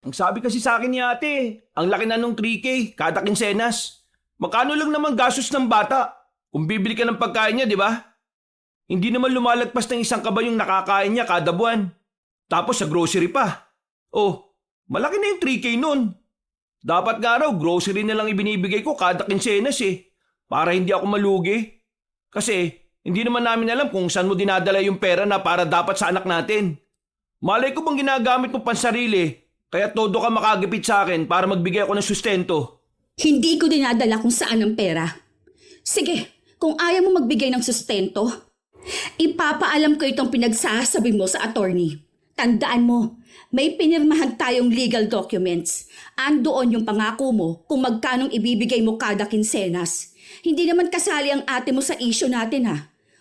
Ang sabi kasi sa akin ni ate, ang laki na nung 3K kada kinsenas. Magkano lang naman gastos ng bata? Kung bibili ka ng pagkain niya, di ba? Hindi naman lumalagpas ng isang kaba yung nakakain niya kada buwan. Tapos sa grocery pa. Oh, malaki na yung 3K nun. Dapat nga raw, grocery na lang ibinibigay ko kada kinsenas eh. Para hindi ako malugi. Kasi hindi naman namin alam kung saan mo dinadala yung pera na para dapat sa anak natin. Malay ko bang ginagamit mo pansarili, kaya todo ka makagipit sa akin para magbigay ako ng sustento. Hindi ko dinadala kung saan ang pera. Sige, kung ayaw mo magbigay ng sustento, ipapaalam ko itong pinagsasabi mo sa attorney. Tandaan mo, may pinirmahan tayong legal documents. Andoon yung pangako mo kung magkanong ibibigay mo kada kinsenas. Hindi naman kasali ang ate mo sa issue natin ha.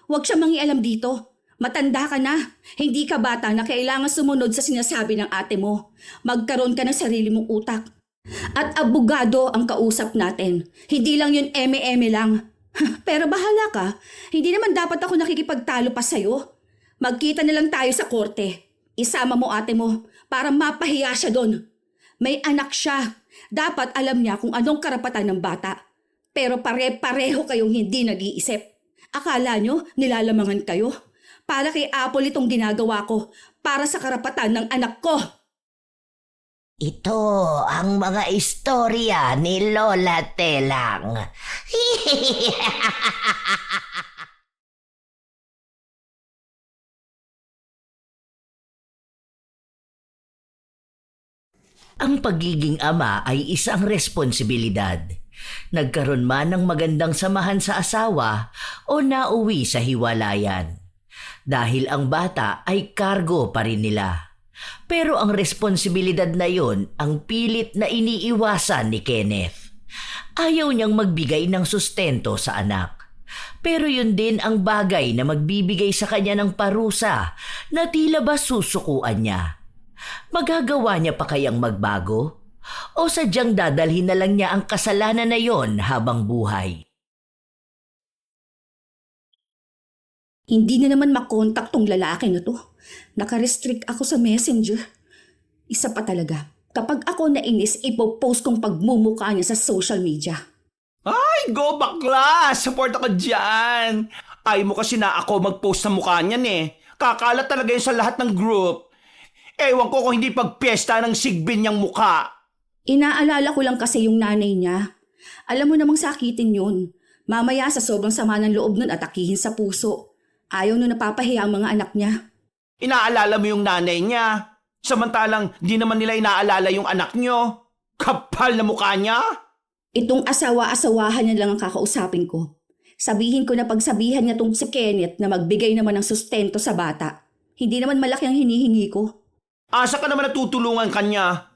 Huwag siya mangialam dito. Matanda ka na. Hindi ka bata na kailangan sumunod sa sinasabi ng ate mo. Magkaroon ka ng sarili mong utak. At abogado ang kausap natin. Hindi lang yun eme-eme lang. Pero bahala ka. Hindi naman dapat ako nakikipagtalo pa sa'yo. Magkita na lang tayo sa korte. Isama mo ate mo para mapahiya siya doon. May anak siya. Dapat alam niya kung anong karapatan ng bata. Pero pare-pareho kayong hindi nag-iisip. Akala nyo nilalamangan kayo? Para kay Apple itong ginagawa ko. Para sa karapatan ng anak ko. Ito ang mga istorya ni Lola Telang. Ang pagiging ama ay isang responsibilidad. Nagkaroon man ng magandang samahan sa asawa o nauwi sa hiwalayan. Dahil ang bata ay kargo pa rin nila. Pero ang responsibilidad na yon ang pilit na iniiwasan ni Kenneth. Ayaw niyang magbigay ng sustento sa anak. Pero yun din ang bagay na magbibigay sa kanya ng parusa na tila ba susukuan niya. Magagawa niya pa kayang magbago? O sadyang dadalhin na lang niya ang kasalanan na yon habang buhay? Hindi na naman makontak tong lalaki na to. Naka-restrict ako sa messenger. Isa pa talaga. Kapag ako nainis, ipopost kong pagmumukha niya sa social media. Ay, go bakla! Support ako dyan! Ayaw mo kasi na ako mag-post sa mukha niyan eh. Kakalat talaga yun sa lahat ng group. Ewan ko kung hindi pagpiesta ng sigbin niyang mukha. Inaalala ko lang kasi yung nanay niya. Alam mo namang sakitin yun. Mamaya sa sobrang sama ng loob nun atakihin sa puso. Ayaw nun napapahiya ang mga anak niya. Inaalala mo yung nanay niya. Samantalang di naman nila inaalala yung anak niyo. Kapal na mukha niya. Itong asawa-asawahan niya lang ang kakausapin ko. Sabihin ko na pagsabihan niya tong si Kenneth na magbigay naman ng sustento sa bata. Hindi naman malaki ang hinihingi ko. Asa ka naman natutulungan kanya?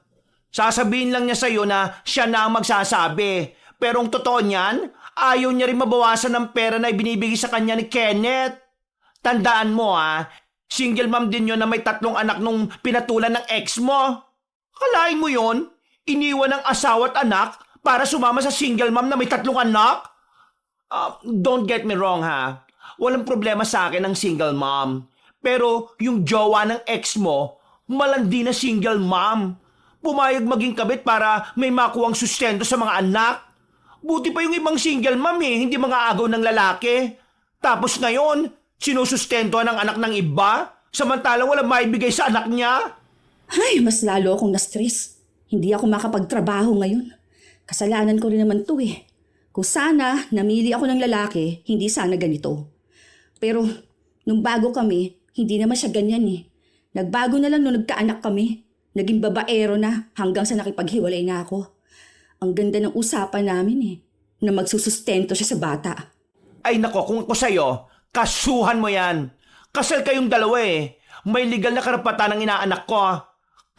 Sasabihin lang niya sa'yo na siya na ang magsasabi. Pero ang totoo niyan, ayaw niya rin mabawasan ng pera na ibinibigay sa kanya ni Kenneth. Tandaan mo single mom din yon na may 3 anak nung pinatulan ng ex mo. Kalain mo yon? Iniwan ng asawa at anak para sumama sa single mom na may 3 anak? Don't get me wrong Walang problema sa akin ang single mom. Pero yung jowa ng ex mo, malandi na single mom. Pumayag maging kabit para may makuwang sustento sa mga anak. Buti pa yung ibang single mom hindi mga agaw ng lalaki. Tapos ngayon, sinusustentuhan ng anak ng iba, samantalang walang maibigay sa anak niya. Ay, mas lalo akong na-stress. Hindi ako makapagtrabaho ngayon. Kasalanan ko rin naman to eh. Kung sana namili ako ng lalaki, hindi sana ganito. Pero nung bago kami, hindi naman siya ganyan eh. Nagbago na lang nung nagkaanak kami. Naging babaero na hanggang sa nakipaghiwalay na ako. Ang ganda ng usapan namin na magsusustento siya sa bata. Ay nako, kung ako sa'yo, kasuhan mo yan. Kasal kayong dalawa May legal na karapatan ng inaanak ko.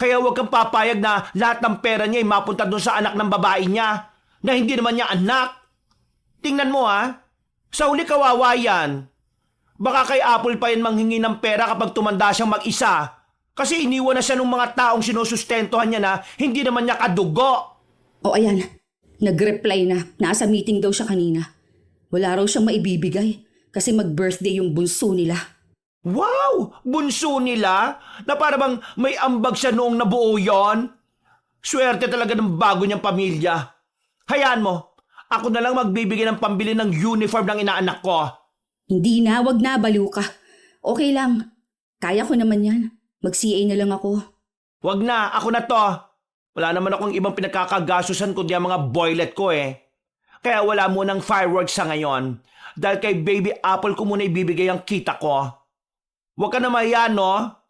Kaya huwag kang papayag na lahat ng pera niya ay mapunta doon sa anak ng babae niya na hindi naman niya anak. Tingnan mo sa huli kawawa yan. Baka kay Apple pa yan manghingi ng pera kapag tumanda siyang mag-isa. Kasi iniwan na siya ng mga taong sinusustentuhan niya na hindi naman niya kadugo. O ayan, nag-reply na. Nasa meeting daw siya kanina. Wala raw siyang maibibigay kasi mag-birthday yung bunso nila. Wow! Bunso nila? Na para bang may ambag siya noong nabuo yon? Swerte talaga ng bago niyang pamilya. Hayaan mo, ako na lang magbibigay ng pambili ng uniform ng inaanak ko. Hindi na, wag na, baliw ka. Okay lang. Kaya ko naman yan. Mag-CA na lang ako. Wag na, ako na to. Wala naman akong ibang pinagkakagasusan kundi ang mga boylet ko eh. Kaya wala munang fireworks sa ngayon. Dahil kay Baby Apple ko muna ibibigay ang kita ko. Huwag ka na mahiya, no?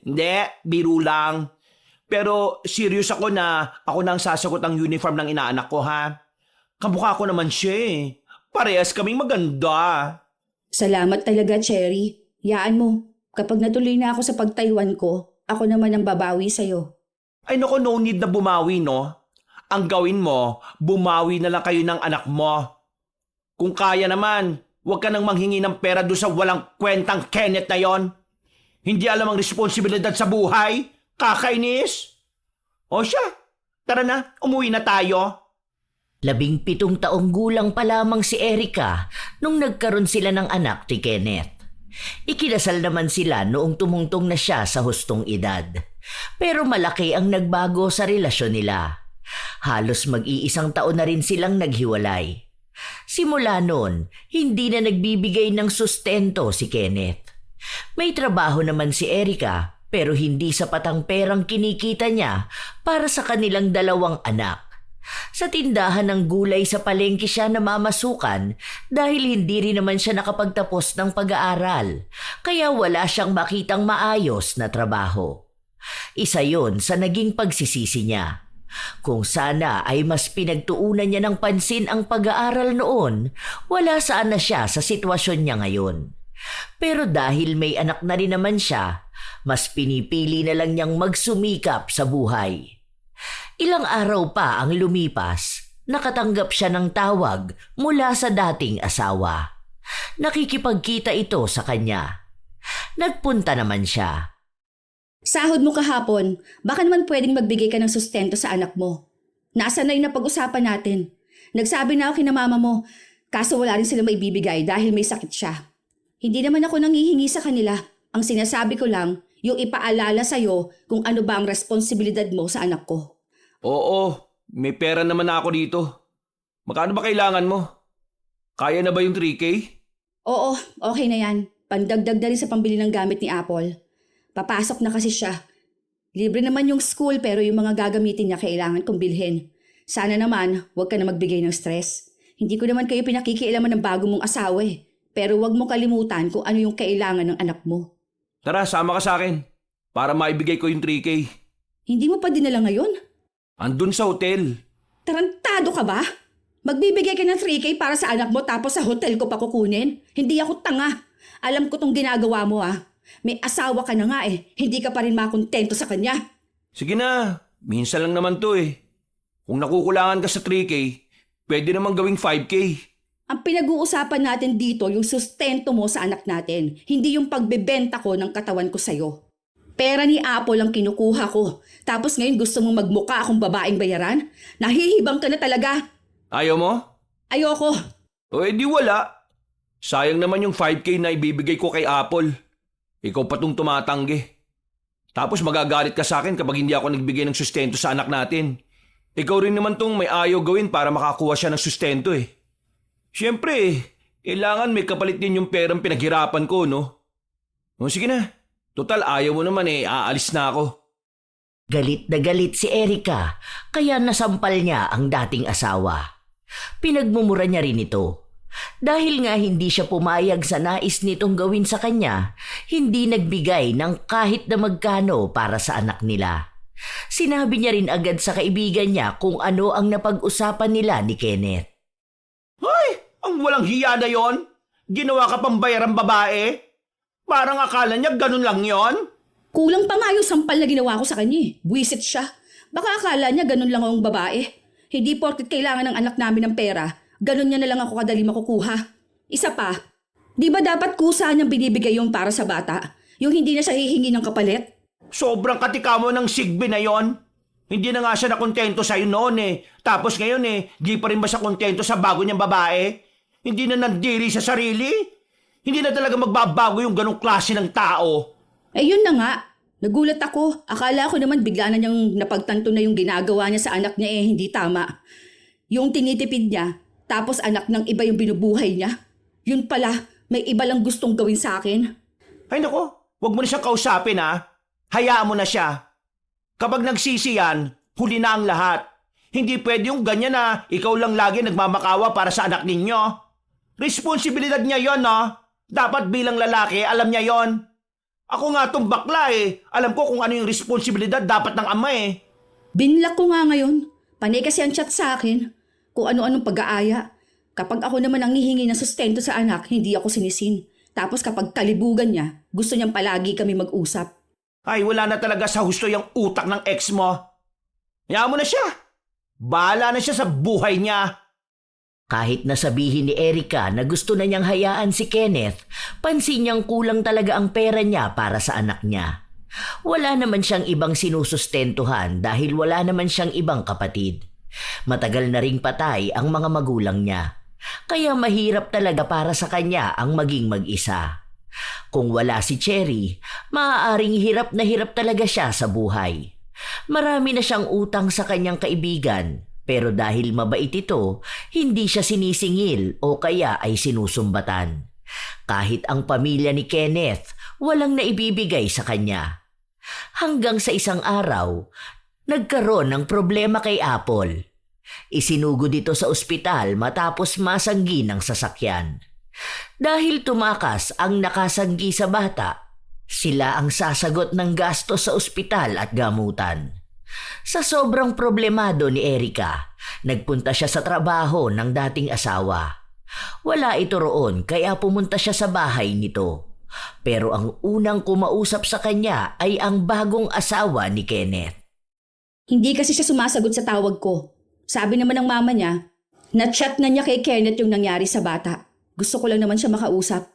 Hindi, biro lang. Pero serious ako na ako nang sasagot ang uniform ng inaanak ko, ha? Kamukha ko naman siya eh. Parehas kaming maganda. Salamat talaga, Cherry. Yaan mo. Kapag natuloy na ako sa pagtaywan ko, ako naman ang babawi sa'yo. Ay naku, no need na bumawi, no? Ang gawin mo, bumawi na lang kayo ng anak mo. Kung kaya naman, huwag ka nang manghingi ng pera doon sa walang kwentang Kenneth na yon. Hindi alam ang responsibilidad sa buhay. Kakainis. O siya, tara na, umuwi na tayo. 17 taong gulang pa lamang si Erica nung nagkaroon sila ng anak ni Kenneth. Ikinasal naman sila noong tumungtong na siya sa hustong edad. Pero malaki ang nagbago sa relasyon nila. Halos mag-iisang taon na rin silang naghiwalay. Simula noon, hindi na nagbibigay ng sustento si Kenneth. May trabaho naman si Erica pero hindi sapat ang perang kinikita niya para sa kanilang 2 anak. Sa tindahan ng gulay sa palengke siya namamasukan dahil hindi rin naman siya nakapagtapos ng pag-aaral, kaya wala siyang makitang maayos na trabaho. Isa yon sa naging pagsisisi niya. Kung sana ay mas pinagtuunan niya ng pansin ang pag-aaral noon, wala sana siya sa sitwasyon niya ngayon. Pero dahil may anak na rin naman siya, mas pinipili na lang niyang magsumikap sa buhay. Ilang araw pa ang lumipas, nakatanggap siya ng tawag mula sa dating asawa. Nakikipagkita ito sa kanya. Nagpunta naman siya. Sahod mo kahapon, baka naman pwedeng magbigay ka ng sustento sa anak mo. Nasa na yung napag-usapan natin. Nagsabi na ako kina mama mo, kaso wala rin sila maibibigay dahil may sakit siya. Hindi naman ako nanghihingi sa kanila. Ang sinasabi ko lang, yung ipaalala sa'yo kung ano ba ang responsibilidad mo sa anak ko. Oo, may pera naman ako dito. Magkano ba kailangan mo? Kaya na ba yung 3K? Oo, okay na yan. Pandagdag na rin sa pambili ng gamit ni Apple. Papasok na kasi siya. Libre naman yung school pero yung mga gagamitin niya kailangan kong bilhin. Sana naman, huwag ka na magbigay ng stress. Hindi ko naman kayo pinakikialaman ng bago mong asawa eh. Pero huwag mo kalimutan kung ano yung kailangan ng anak mo. Tara, sama ka sa akin. Para maibigay ko yung 3K. Hindi mo pa dinala ngayon? Andun sa hotel. Tarantado ka ba? Magbibigay ka ng 3K para sa anak mo tapos sa hotel ko pa kukunin? Hindi ako tanga. Alam ko tong ginagawa mo ah. May asawa ka na nga eh. Hindi ka pa rin makontento sa kanya. Sige na, minsan lang naman to eh. Kung nakukulangan ka sa 3K, pwede namang gawing 5K. Ang pinag-uusapan natin dito yung sustento mo sa anak natin. Hindi yung pagbebenta ko ng katawan ko sa'yo. Pera ni Apple ang kinukuha ko. Tapos ngayon gusto mong magmuka akong babaeng bayaran? Nahihibang ka na talaga. Ayaw mo? Ayoko. O edi wala. Sayang naman yung 5K na ibibigay ko kay Apple. Ikaw pa tong tumatanggi. Tapos magagalit ka sa akin kapag hindi ako nagbigay ng sustento sa anak natin. Ikaw rin naman tong may ayaw gawin para makakuha siya ng sustento eh. Siyempre, kailangan may kapalit din yung perang pinaghirapan ko, no? O sige na. Total, ayaw mo naman eh. Aalis na ako. Galit na galit si Erica, kaya nasampal niya ang dating asawa. Pinagmumura niya rin ito. Dahil nga hindi siya pumayag sa nais nitong gawin sa kanya, hindi nagbigay ng kahit na magkano para sa anak nila. Sinabi niya rin agad sa kaibigan niya kung ano ang napag-usapan nila ni Kenneth. Ay, ang walang hiya na yon. Ginawa ka pang bayarang babae. Parang akala niya ganun lang yon. Kulang pa nga yung sampal na ginawa ko sa kanya eh. Buwisit siya. Baka akala niya ganun lang akong babae. Hindi porket kailangan ng anak namin ng pera, ganun niya na lang ako kadali makukuha. Isa pa, di ba dapat kusa niyang binibigay yung para sa bata? Yung hindi na siya hihingi ng kapalit? Sobrang katika mo ng sigbi na yon. Hindi na nga siya nakontento sa'yo noon eh. Tapos ngayon eh, di pa rin ba siya kontento sa bago niyang babae? Hindi na nandiri sa sarili? Hindi na talaga magbabago yung ganong klase ng tao. Eh yun na nga. Nagulat ako. Akala ko naman bigla na niyang napagtanto na yung ginagawa niya sa anak niya hindi tama. Yung tinitipid niya, tapos anak ng iba yung binubuhay niya. Yun pala, may iba lang gustong gawin sa akin. Ay nako, wag mo na siyang kausapin ha. Hayaan mo na siya. Kapag nagsisi yan, huli na ang lahat. Hindi pwede yung ganyan na ikaw lang lagi nagmamakawa para sa anak ninyo. Responsibilidad niya yon, no? Dapat bilang lalaki, alam niya yon. Ako nga tong bakla eh. Alam ko kung ano yung responsibilidad dapat ng ama eh. Binlock ko nga ngayon. Panay kasi ang chat sa akin. Kung ano-anong pag-aaya. Kapag ako naman ang hihingi ng sustento sa anak, hindi ako sinisin. Tapos kapag kalibugan niya, gusto niyang palagi kami mag-usap. Ay, wala na talaga sa husto yung utak ng ex mo. Hayaan mo na siya. Bahala na siya sa buhay niya. Kahit nasabihin ni Erica na gusto na niyang hayaan si Kenneth, pansin niyang kulang talaga ang pera niya para sa anak niya. Wala naman siyang ibang sinusustentuhan dahil wala naman siyang ibang kapatid. Matagal na ring patay ang mga magulang niya. Kaya mahirap talaga para sa kanya ang maging mag-isa. Kung wala si Cherry, maaaring hirap na hirap talaga siya sa buhay. Marami na siyang utang sa kanyang kaibigan. Pero dahil mabait ito, hindi siya sinisingil o kaya ay sinusumbatan. Kahit ang pamilya ni Kenneth, walang naibibigay sa kanya. Hanggang sa isang araw, nagkaroon ng problema kay Apple. Isinugod ito sa ospital matapos masanggi ng sasakyan. Dahil tumakas ang nakasanggi sa bata, sila ang sasagot ng gastos sa ospital at gamutan. Sa sobrang problemado ni Erica, nagpunta siya sa trabaho ng dating asawa. Wala ito roon kaya pumunta siya sa bahay nito. Pero ang unang kumausap sa kanya ay ang bagong asawa ni Kenneth. Hindi kasi siya sumasagot sa tawag ko. Sabi naman ng mama niya, na-chat na niya kay Kenneth yung nangyari sa bata. Gusto ko lang naman siya makausap.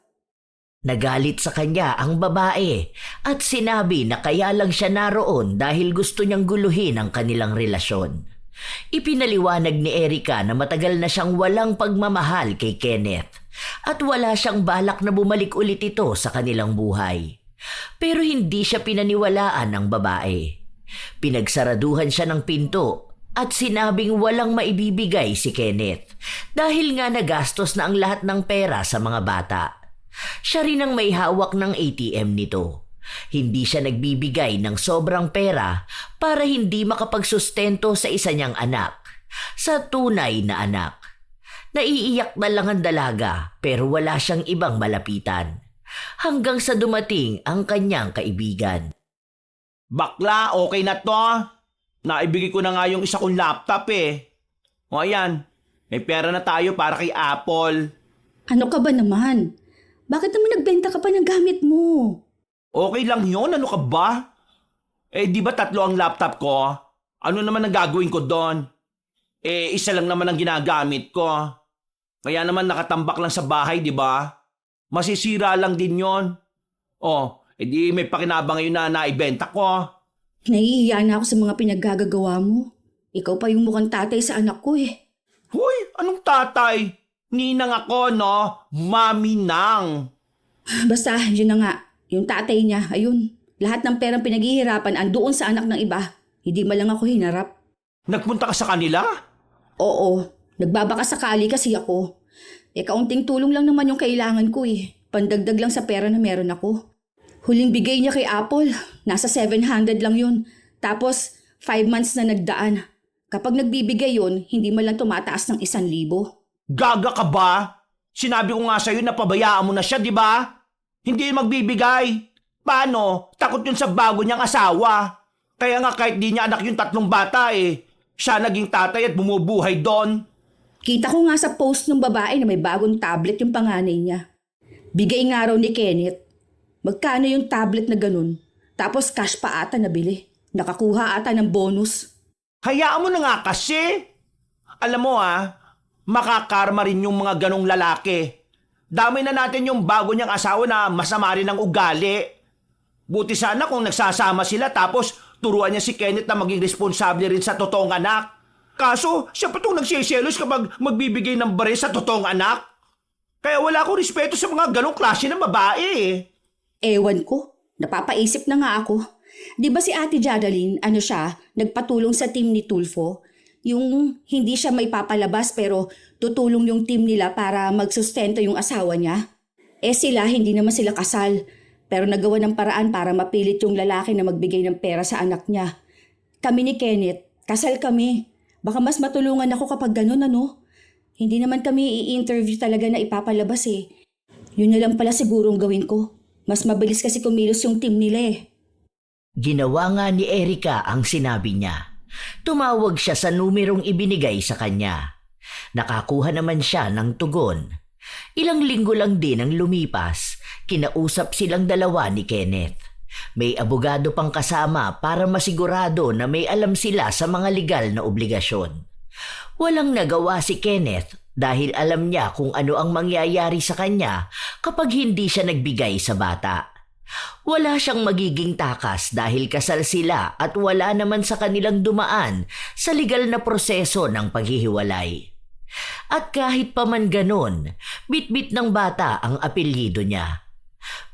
Nagalit sa kanya ang babae at sinabi na kaya lang siya naroon dahil gusto niyang guluhin ang kanilang relasyon. Ipinaliwanag ni Erica na matagal na siyang walang pagmamahal kay Kenneth at wala siyang balak na bumalik ulit ito sa kanilang buhay. Pero hindi siya pinaniwalaan ng babae. Pinagsaraduhan siya ng pinto at sinabing walang maibibigay si Kenneth dahil nga nagastos na ang lahat ng pera sa mga bata. Siya rin ang may hawak ng ATM nito. Hindi siya nagbibigay ng sobrang pera para hindi makapagsustento sa isa niyang anak, sa tunay na anak. Naiiyak na lang ang dalaga pero wala siyang ibang malapitan. Hanggang sa dumating ang kanyang kaibigan. Bakla, okay na to. Naibigay ko na nga yung isa kong laptop eh. O ayan, may pera na tayo para kay Apple. Ano ka ba naman? Bakit naman nagbenta ka pa ng gamit mo? Okay lang yun, ano ka ba? Eh di ba 3 ang laptop ko? Ano naman ang gagawin ko doon? Eh isa lang naman ang ginagamit ko. Kaya naman nakatambak lang sa bahay, di ba? Masisira lang din yon. Oh, edi may pakinabang ngayon na naibenta ko. Nahihiya na ako sa mga pinaggagawa mo. Ikaw pa yung mukhang tatay sa anak ko eh. Hoy, anong tatay? Ninang ako, no? Mami nang. Basta, yun na nga. Yung tatay niya, ayun. Lahat ng perang pinaghihirapan andoon sa anak ng iba. Hindi man lang ako hinarap. Nagpunta ka sa kanila? Oo, nagbabaka sakali kasi ako. Kaunting tulong lang naman yung kailangan ko eh. Pandagdag lang sa pera na meron ako. Huling bigay niya kay Apple, nasa 700 lang yun. Tapos, 5 months na nagdaan. Kapag nagbibigay yun, hindi man lang tumataas ng 1,000. Gaga ka ba? Sinabi ko nga sa'yo na pabayaan mo na siya, di ba? Hindi magbibigay. Paano? Takot yun sa bago niyang asawa. Kaya nga kahit di niya anak yung 3 bata eh. Siya naging tatay at bumubuhay doon. Kita ko nga sa post ng babae na may bagong tablet yung panganay niya. Bigay nga raw ni Kenneth. Magkano yung tablet na ganun? Tapos cash pa ata nabili. Nakakuha ata ng bonus. Hayaan mo na nga kasi. Alam mo makakarma rin yung mga ganong lalaki. Dami na natin yung bago niyang asawa na masama rin ang ugali. Buti sana kung nagsasama sila tapos turuan niya si Kenneth na maging responsable rin sa totoong anak. Kaso siya pa itong nagsiselos kapag magbibigay ng bare sa totoong anak. Kaya wala akong respeto sa mga ganong klase ng babae eh. Ewan ko, napapaisip na nga ako. Di ba si Ate Jadaline, nagpatulong sa team ni Tulfo? Yung hindi siya may papalabas pero tutulong yung team nila para magsustento yung asawa niya? Sila, hindi naman sila kasal. Pero nagawa ng paraan para mapilit yung lalaki na magbigay ng pera sa anak niya. Kami ni Kenneth, kasal kami. Baka mas matulungan ako kapag ganun, ano? Hindi naman kami i-interview talaga na ipapalabas eh. Yun na lang pala sigurong gawin ko. Mas mabilis kasi kumilos yung team nila eh. Ginawa nga ni Erika ang sinabi niya. Tumawag siya sa numerong ibinigay sa kanya. Nakakuha naman siya ng tugon. Ilang linggo lang din ang lumipas, kinausap silang dalawa ni Kenneth. May abogado pang kasama para masigurado na may alam sila sa mga legal na obligasyon. Walang nagawa si Kenneth dahil alam niya kung ano ang mangyayari sa kanya kapag hindi siya nagbigay sa bata. Wala siyang magiging takas dahil kasal sila at wala naman sa kanilang dumaan sa legal na proseso ng paghihiwalay. At kahit pa man ganon, bitbit ng bata ang apelyido niya.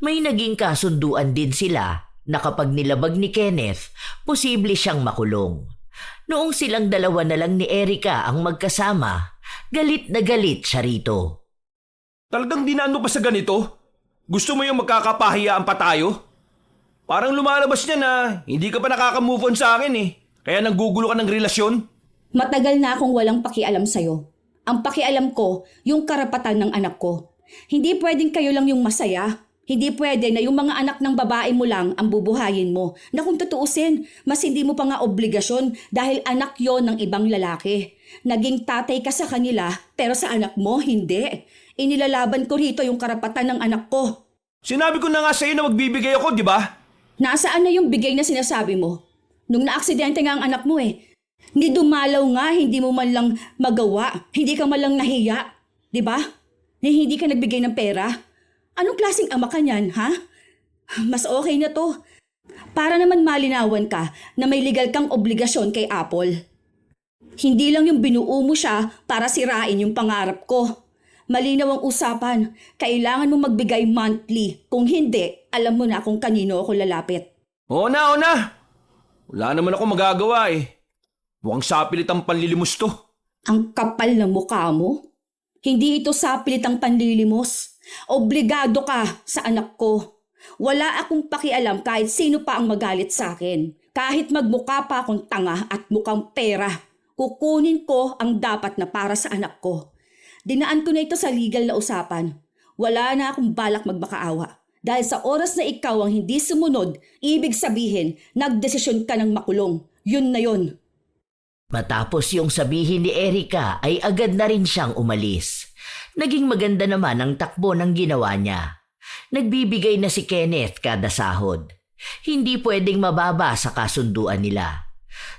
May naging kasunduan din sila na kapag nilabag ni Kenneth, posible siyang makulong. Noong silang dalawa na lang ni Erika ang magkasama, galit na galit siya rito. Talagang dinano pa sa ganito? Gusto mo yung magkakapahiyaan pa tayo? Parang lumalabas niya na hindi ka pa nakaka-move on sa akin eh. Kaya nanggugulo ka ng relasyon? Matagal na akong walang pakialam sa'yo. Ang pakialam ko, yung karapatan ng anak ko. Hindi pwedeng kayo lang yung masaya. Hindi pwede na yung mga anak ng babae mo lang ang bubuhayin mo. Na kung tutuusin, mas hindi mo pa nga obligasyon dahil anak yon ng ibang lalaki. Naging tatay ka sa kanila pero sa anak mo, hindi. Inilalaban ko rito yung karapatan ng anak ko. Sinabi ko na nga sa'yo na magbibigay ako, di ba? Nasaan na yung bigay na sinasabi mo? Nung naaksidente nga ang anak mo eh. Hindi dumalaw nga, hindi mo man lang magawa. Hindi ka man lang nahiya. Di ba? Hindi ka nagbigay ng pera. Anong klaseng ama ka niyan, ha? Mas okay na to. Para naman malinawan ka na may legal kang obligasyon kay Apple. Hindi lang yung binuo mo siya para sirain yung pangarap ko. Malinaw ang usapan. Kailangan mo magbigay monthly. Kung hindi, alam mo na kung kanino ako lalapit. Oo na. Wala naman ako magagawa eh. Mukhang sapilit ang panlilimos to. Ang kapal ng mukha mo? Hindi ito sapilit ang panlilimos. Obligado ka sa anak ko. Wala akong pakialam kahit sino pa ang magalit sa akin. Kahit magmukha pa akong tanga at mukhang pera. Kukunin ko ang dapat na para sa anak ko. Dinaan ko na ito sa legal na usapan. Wala na akong balak magmakaawa. Dahil sa oras na ikaw ang hindi sumunod, ibig sabihin, nagdesisyon ka ng makulong. Yun na yun. Matapos yung sabihin ni Erika ay agad na rin siyang umalis. Naging maganda naman ang takbo ng ginawa niya. Nagbibigay na si Kenneth kada sahod. Hindi pwedeng mababa sa kasunduan nila.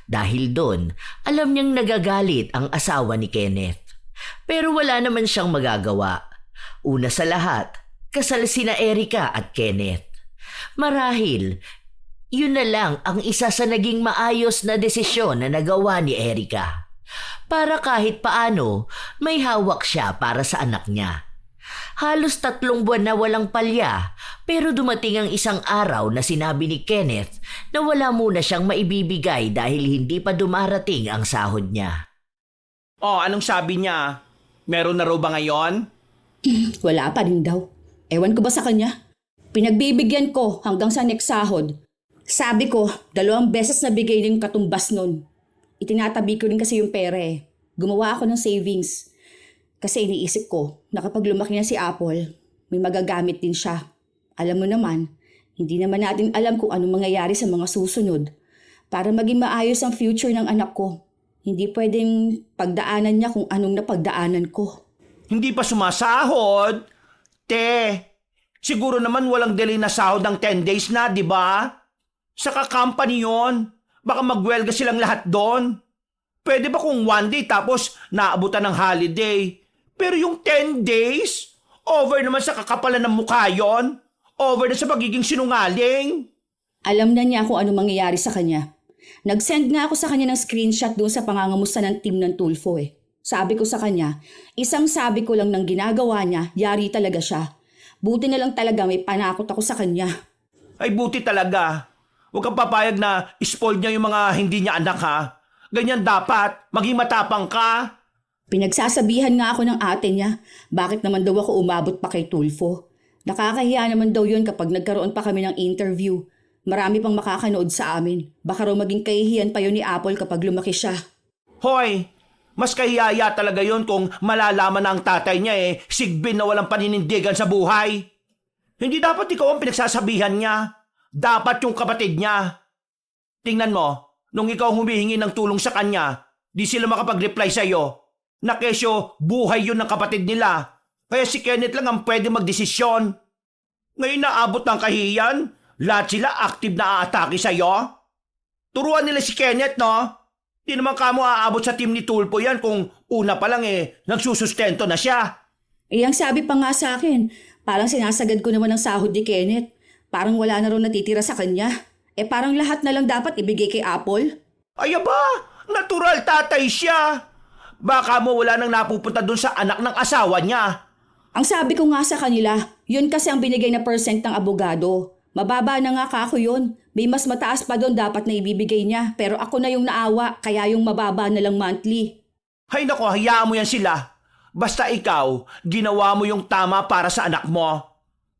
Dahil doon, alam niyang nagagalit ang asawa ni Kenneth. Pero wala naman siyang magagawa. Una sa lahat, kasal sina Erika at Kenneth. Marahil, yun na lang ang isa sa naging maayos na desisyon na nagawa ni Erika. Para kahit paano, may hawak siya para sa anak niya. Halos 3 buwan na walang palya, pero dumating ang isang araw na sinabi ni Kenneth na wala muna siyang maibibigay dahil hindi pa dumarating ang sahod niya. Oh, anong sabi niya? Meron na raw ba ngayon? Wala pa rin daw. Ewan ko ba sa kanya? Pinagbibigyan ko hanggang sa next sahod. Sabi ko, 2 beses na bigay yung katumbas nun. Itinatabi ko rin kasi yung pera eh. Gumawa ako ng savings. Kasi iniisip ko na kapag lumaki na si Apple, may magagamit din siya. Alam mo naman, hindi naman natin alam kung anong mangyayari sa mga susunod. Para maging maayos ang future ng anak ko, hindi pwedeng pagdaanan niya kung anong napagdaanan ko. Hindi pa sumasahod? Siguro naman walang delay na sahod ng 10 days na, di ba? Saka company yon. Baka magwelga silang lahat doon. Pwede ba kung 1 day tapos naabutan ng holiday? Pero yung 10 days? Over naman sa kakapalan ng mukha yon. Over na sa pagiging sinungaling. Alam na niya kung anong mangyayari sa kanya. Nag-send nga ako sa kanya ng screenshot doon sa pangangamusta ng team ng Tulfo eh. Sabi ko sa kanya, isang sabi ko lang ng ginagawa niya, yari talaga siya. Buti na lang talaga may panakot ako sa kanya. Ay buti talaga. Huwag kang papayag na spoiled niya yung mga hindi niya anak ha. Ganyan dapat. Maging matapang ka. Pinagsasabihan nga ako ng ate niya, bakit naman daw ako umabot pa kay Tulfo. Nakakahiya naman daw yun kapag nagkaroon pa kami ng interview. Marami pang makakanood sa amin. Baka raw maging kahihiyan pa yun ni Apple kapag lumaki siya. Hoy, mas kahiyaya talaga yon kung malalaman na ang tatay niya sigbin na walang paninindigan sa buhay. Hindi dapat ikaw ang pinagsasabihan niya. Dapat yung kapatid niya. Tingnan mo, nung ikaw humihingi ng tulong sa kanya, di sila makapag-reply sa'yo. Na kesyo buhay yun ng kapatid nila. Kaya si Kenneth lang ang pwede magdesisyon. Ngayon naabot ng kahiyan, lahat sila active na aatake sa'yo. Turuan nila si Kenneth, no? Di naman kamo aabot sa team ni Tulfo yan kung una pa lang nagsusustento na siya. Ang sabi pa nga sa akin, parang sinasagad ko naman ang sahod ni Kenneth. Parang wala na rin natitira sa kanya. Parang lahat na lang dapat ibigay kay Apple. Ay aba, natural tatay siya. Baka mo wala nang napupunta dun sa anak ng asawa niya. Ang sabi ko nga sa kanila, yun kasi ang binigay na percent ng abogado. Mababa na nga kako yun. May mas mataas pa doon dapat na ibibigay niya. Pero ako na yung naawa, kaya yung mababa na lang monthly. Hay nako, hayaan mo yan sila. Basta ikaw, ginawa mo yung tama para sa anak mo.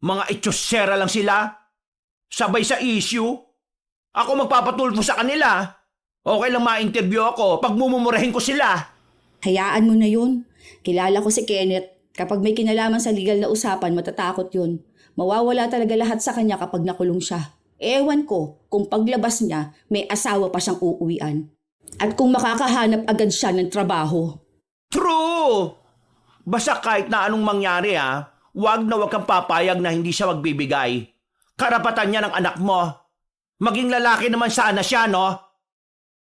Mga itsyosera lang sila. Sabay sa issue. Ako magpapatulfo sa kanila. Okay lang ma-interview ako pag mumumurahin ko sila. Hayaan mo na yun. Kilala ko si Kenneth. Kapag may kinalaman sa legal na usapan, matatakot yun. Mawawala talaga lahat sa kanya kapag nakulong siya. Ewan ko kung paglabas niya, may asawa pa siyang uuwian. At kung makakahanap agad siya ng trabaho. True! Basta kahit na anong mangyari wag na wag kang papayag na hindi siya magbibigay. Karapatan niya ng anak mo. Maging lalaki naman sana siya, no?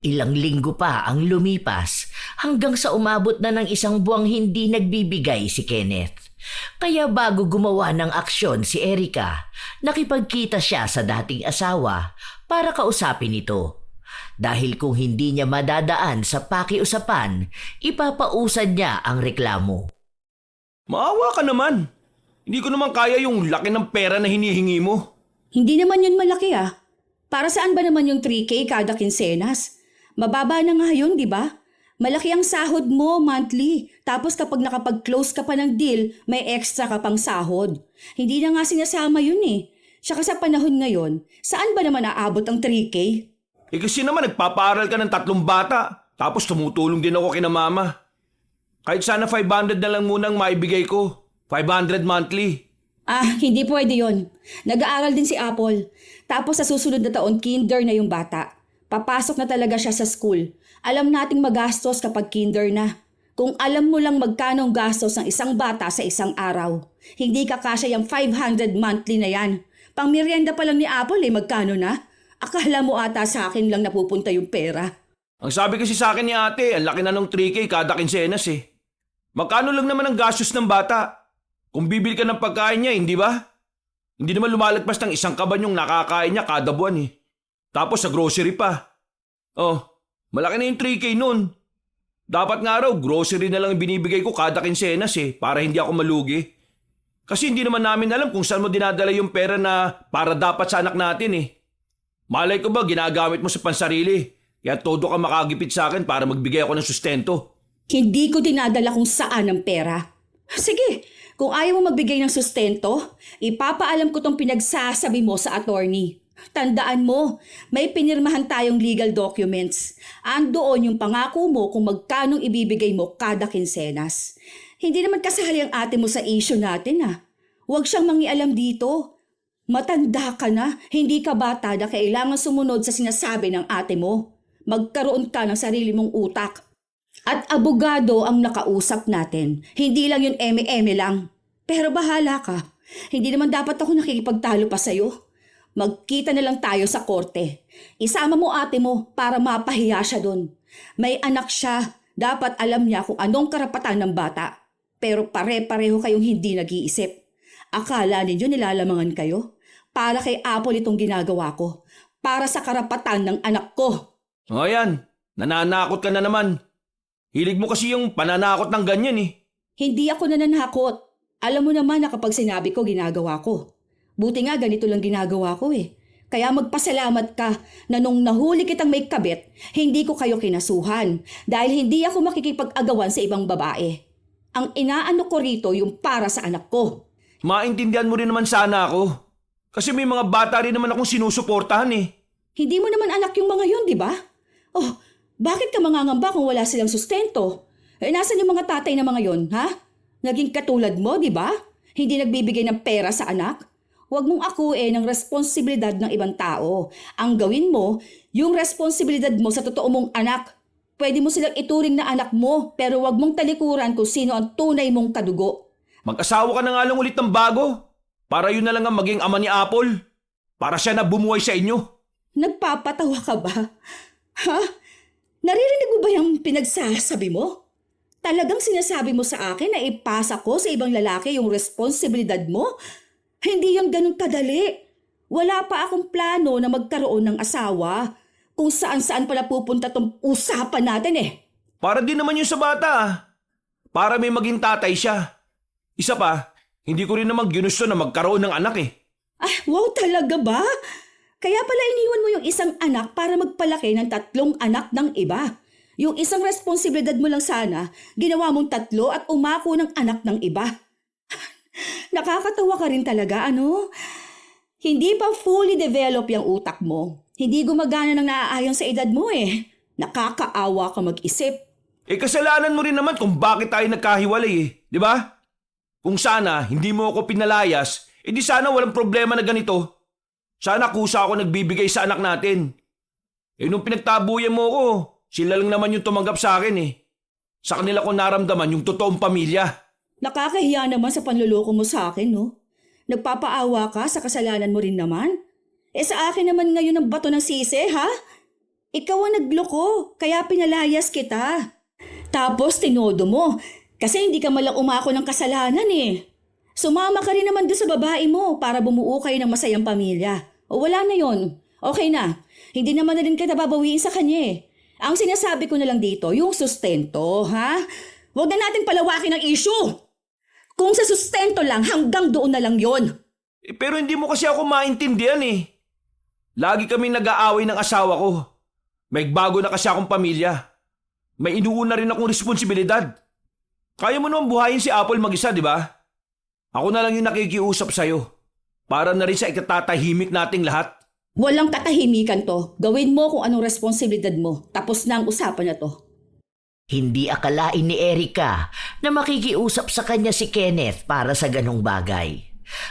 Ilang linggo pa ang lumipas hanggang sa umabot na ng isang buwang hindi nagbibigay si Kenneth. Kaya bago gumawa ng aksyon si Erica, nakipagkita siya sa dating asawa para kausapin ito. Dahil kung hindi niya madadaan sa pakiusapan, ipapausad niya ang reklamo. Maawa ka naman. Hindi ko naman kaya yung laki ng pera na hinihingi mo. Hindi naman yun malaki Para saan ba naman yung 3K kada kinsenas? Mababa na nga yun, di ba? Malaki ang sahod mo monthly. Tapos kapag nakapag-close ka pa ng deal, may extra ka pang sahod. Hindi na nga sinasama yun Tsaka sa panahon ngayon, saan ba naman aabot ang 3K? Kasi naman nagpapaaral ka ng 3 bata. Tapos tumutulong din ako kina mama. Kahit sana 500 na lang munang maibigay ko. 500 monthly. Hindi pwede yon. Nag-aaral din si Apple. Tapos sa susunod na taon, kinder na yung bata. Papasok na talaga siya sa school. Alam nating magastos kapag kinder na. Kung alam mo lang magkano ang gastos ng isang bata sa isang araw, hindi kakasya yung 500 monthly na yan. Pang merienda pa lang ni Apple magkano na? Akala mo ata sa akin lang napupunta yung pera. Ang sabi kasi sa akin ni ate, ang laki na ng 3K kada kinsenas Magkano lang naman ang gastos ng bata? Kung bibili ka ng pagkain niya, hindi ba? Hindi naman lumalagpas ng isang kaban yung nakakain niya kada buwan Tapos sa grocery pa. Malaki na yung 3K nun. Dapat nga raw, grocery na lang binibigay ko kada kinsenas para hindi ako malugi. Kasi hindi naman namin alam kung saan mo dinadala yung pera na para dapat sa anak natin Malay ko ba ginagamit mo sa pansarili? Kaya todo ka makagipit sa akin para magbigay ako ng sustento. Hindi ko dinadala kung saan ang pera. Sige, kung ayaw mo magbigay ng sustento, ipapaalam ko tong pinagsasabi mo sa attorney. Tandaan mo, may pinirmahan tayong legal documents. Andoon yung pangako mo kung magkanong ibibigay mo kada kinsenas. Hindi naman kasali ang ate mo sa issue natin Huwag siyang mangialam dito. Matanda ka na, hindi ka bata na kailangan sumunod sa sinasabi ng ate mo. Magkaroon ka ng sarili mong utak. At abogado ang nakausap natin. Hindi lang yun eme-eme lang. Pero bahala ka. Hindi naman dapat ako nakikipagtalo pa sa'yo. Magkita na lang tayo sa korte. Isama mo ate mo para mapahiya siya dun. May anak siya. Dapat alam niya kung anong karapatan ng bata. Pero pare-pareho kayong hindi nag-iisip. Akala ninyo nilalamangan kayo? Para kay Apple itong ginagawa ko. Para sa karapatan ng anak ko. O yan, nananakot ka na naman. Hilig mo kasi yung pananakot ng ganyan Hindi ako nananakot. Alam mo naman na kapag sinabi ko, ginagawa ko. Buti nga ganito lang ginagawa ko Kaya magpasalamat ka na nung nahuli kitang may kabit, hindi ko kayo kinasuhan dahil hindi ako makikipag-agawan sa ibang babae. Ang inaano ko rito yung para sa anak ko. Maintindihan mo rin naman sana ako. Kasi may mga bata rin naman akong sinusuportahan eh. Hindi mo naman anak yung mga yun, di ba? Oh, bakit ka mangangamba kung wala silang sustento? Nasaan yung mga tatay na mga yun, ha? Naging katulad mo, di ba? Hindi nagbibigay ng pera sa anak? Huwag mong akuin ang responsibilidad ng ibang tao. Ang gawin mo, yung responsibilidad mo sa totoo mong anak. Pwede mo silang ituring na anak mo, pero huwag mong talikuran kung sino ang tunay mong kadugo. Mag-asawa ka na nga lang ulit ng bago. Para yun na lang ang maging ama ni Apple. Para siya na bumuhay sa inyo. Nagpapatawa ka ba? Ha? Naririnig mo ba yung pinagsasabi mo? Talagang sinasabi mo sa akin na ipasa ko sa ibang lalaki yung responsibilidad mo? Hindi yung ganun kadali. Wala pa akong plano na magkaroon ng asawa. Kung saan-saan pala pupunta tong usapan natin eh. Para din naman yun sa bata. Para may maging tatay siya. Isa pa, hindi ko rin naman ginusto na magkaroon ng anak eh. Ah, wow talaga ba? Kaya pala iniwan mo yung isang anak para magpalaki ng 3 anak ng iba. Yung isang responsibilidad mo lang sana, ginawa mong 3 at umako ng anak ng iba. Nakakatawa ka rin talaga, ano? Hindi pa fully develop yung utak mo. Hindi gumagana ng naaayon sa edad mo eh. Nakakaawa ka mag-isip. Eh kasalanan mo rin naman kung bakit tayo nagkahiwalay eh. Di ba? Kung sana hindi mo ako pinalayas, edi sana walang problema na ganito. Sana kusa ako nagbibigay sa anak natin. Eh nung pinagtabuyan mo ko, sila lang naman yung tumanggap sa akin eh. Sa kanila ko naramdaman yung totoong pamilya. Nakakahiya naman sa panluloko mo sa akin, no? Nagpapaawa ka sa kasalanan mo rin naman. Eh sa akin naman ngayon ang bato ng sisi, ha? Ikaw ang nagloko, kaya pinalayas kita. Tapos tinodo mo, kasi hindi ka malang umako ng kasalanan eh. Sumama ka rin naman doon sa babae mo para bumuo kayo ng masayang pamilya. O wala na yon. Okay na. Hindi naman na rin kita babawiin sa kanya eh. Ang sinasabi ko na lang dito, yung sustento, ha? Huwag na natin palawakin ang issue. Kung sa sustento lang, hanggang doon na lang yon. Eh, pero hindi mo kasi ako maintindihan eh. Lagi kami nag-aaway ng asawa ko. May bago na kasi akong pamilya. May inuuna rin akong responsibilidad. Kaya mo naman buhayin si Apple mag-isa, di ba? Ako na lang yung nakikiusap sa'yo. Para na rin sa ikatatahimik nating lahat. Walang katahimikan to. Gawin mo kung anong responsibilidad mo. Tapos na ang usapan na to. Hindi akalain ni Erica na makikiusap sa kanya si Kenneth para sa ganong bagay.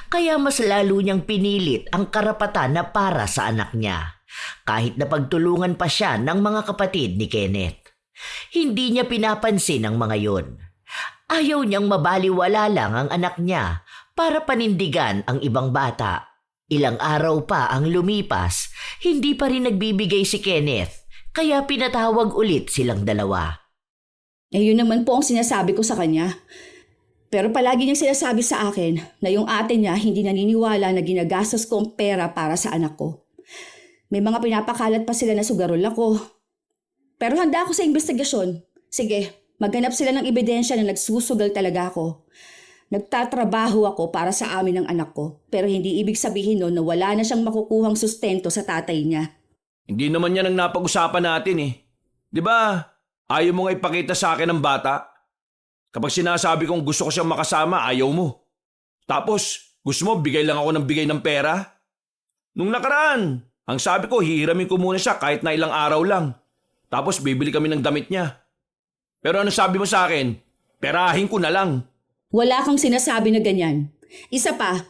Kaya mas lalo niyang pinilit ang karapatan na para sa anak niya. Kahit na pagtulungan pa siya ng mga kapatid ni Kenneth. Hindi niya pinapansin ang mga yon. Ayaw niyang mabaliwala lang ang anak niya para panindigan ang ibang bata. Ilang araw pa ang lumipas, hindi pa rin nagbibigay si Kenneth, kaya pinatawag ulit silang dalawa. Eh yun naman po ang sinasabi ko sa kanya. Pero palagi niyang sinasabi sa akin na yung ate niya hindi naniniwala na ginagastos ko ang pera para sa anak ko. May mga pinapakalat pa sila na sugarol ako. Pero handa ako sa investigasyon. Sige, maghanap sila ng ebidensya na nagsusugal talaga ako. Nagtatrabaho ako para sa amin ng anak ko. Pero hindi ibig sabihin nun na wala na siyang makukuhang sustento sa tatay niya. Hindi naman yan ang napag-usapan natin eh. Di ba? Ayaw mo nga ipakita sa akin ng bata. Kapag sinasabi kong gusto ko siyang makasama, ayaw mo. Tapos, gusto mo bigay lang ako ng bigay ng pera? Nung nakaraan, ang sabi ko, hihiramin ko muna siya kahit na ilang araw lang. Tapos bibili kami ng damit niya. Pero ano sabi mo sa akin? Perahin ko na lang. Wala kang sinasabi na ganyan. Isa pa,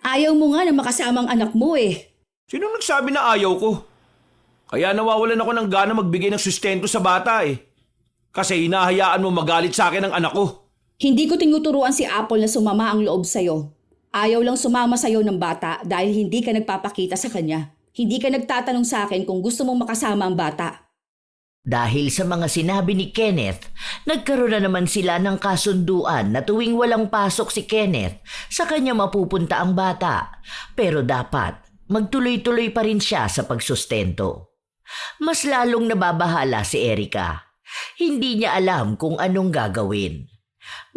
ayaw mo nga na makasama ang anak mo eh. Sino nagsabi na ayaw ko? Kaya nawawalan ako ng gana magbigay ng sustento sa bata eh. Kasi hinahayaan mo magalit sa akin ang anak ko. Hindi ko tinuturuan si Apple na sumama ang loob sa'yo. Ayaw lang sumama sa'yo ng bata dahil hindi ka nagpapakita sa kanya. Hindi ka nagtatanong sa akin kung gusto mong makasama ang bata. Dahil sa mga sinabi ni Kenneth, nagkaroon na naman sila ng kasunduan na tuwing walang pasok si Kenneth, sa kanya mapupunta ang bata. Pero dapat magtuloy-tuloy pa rin siya sa pagsustento. Mas lalong nababahala si Erica. Hindi niya alam kung anong gagawin.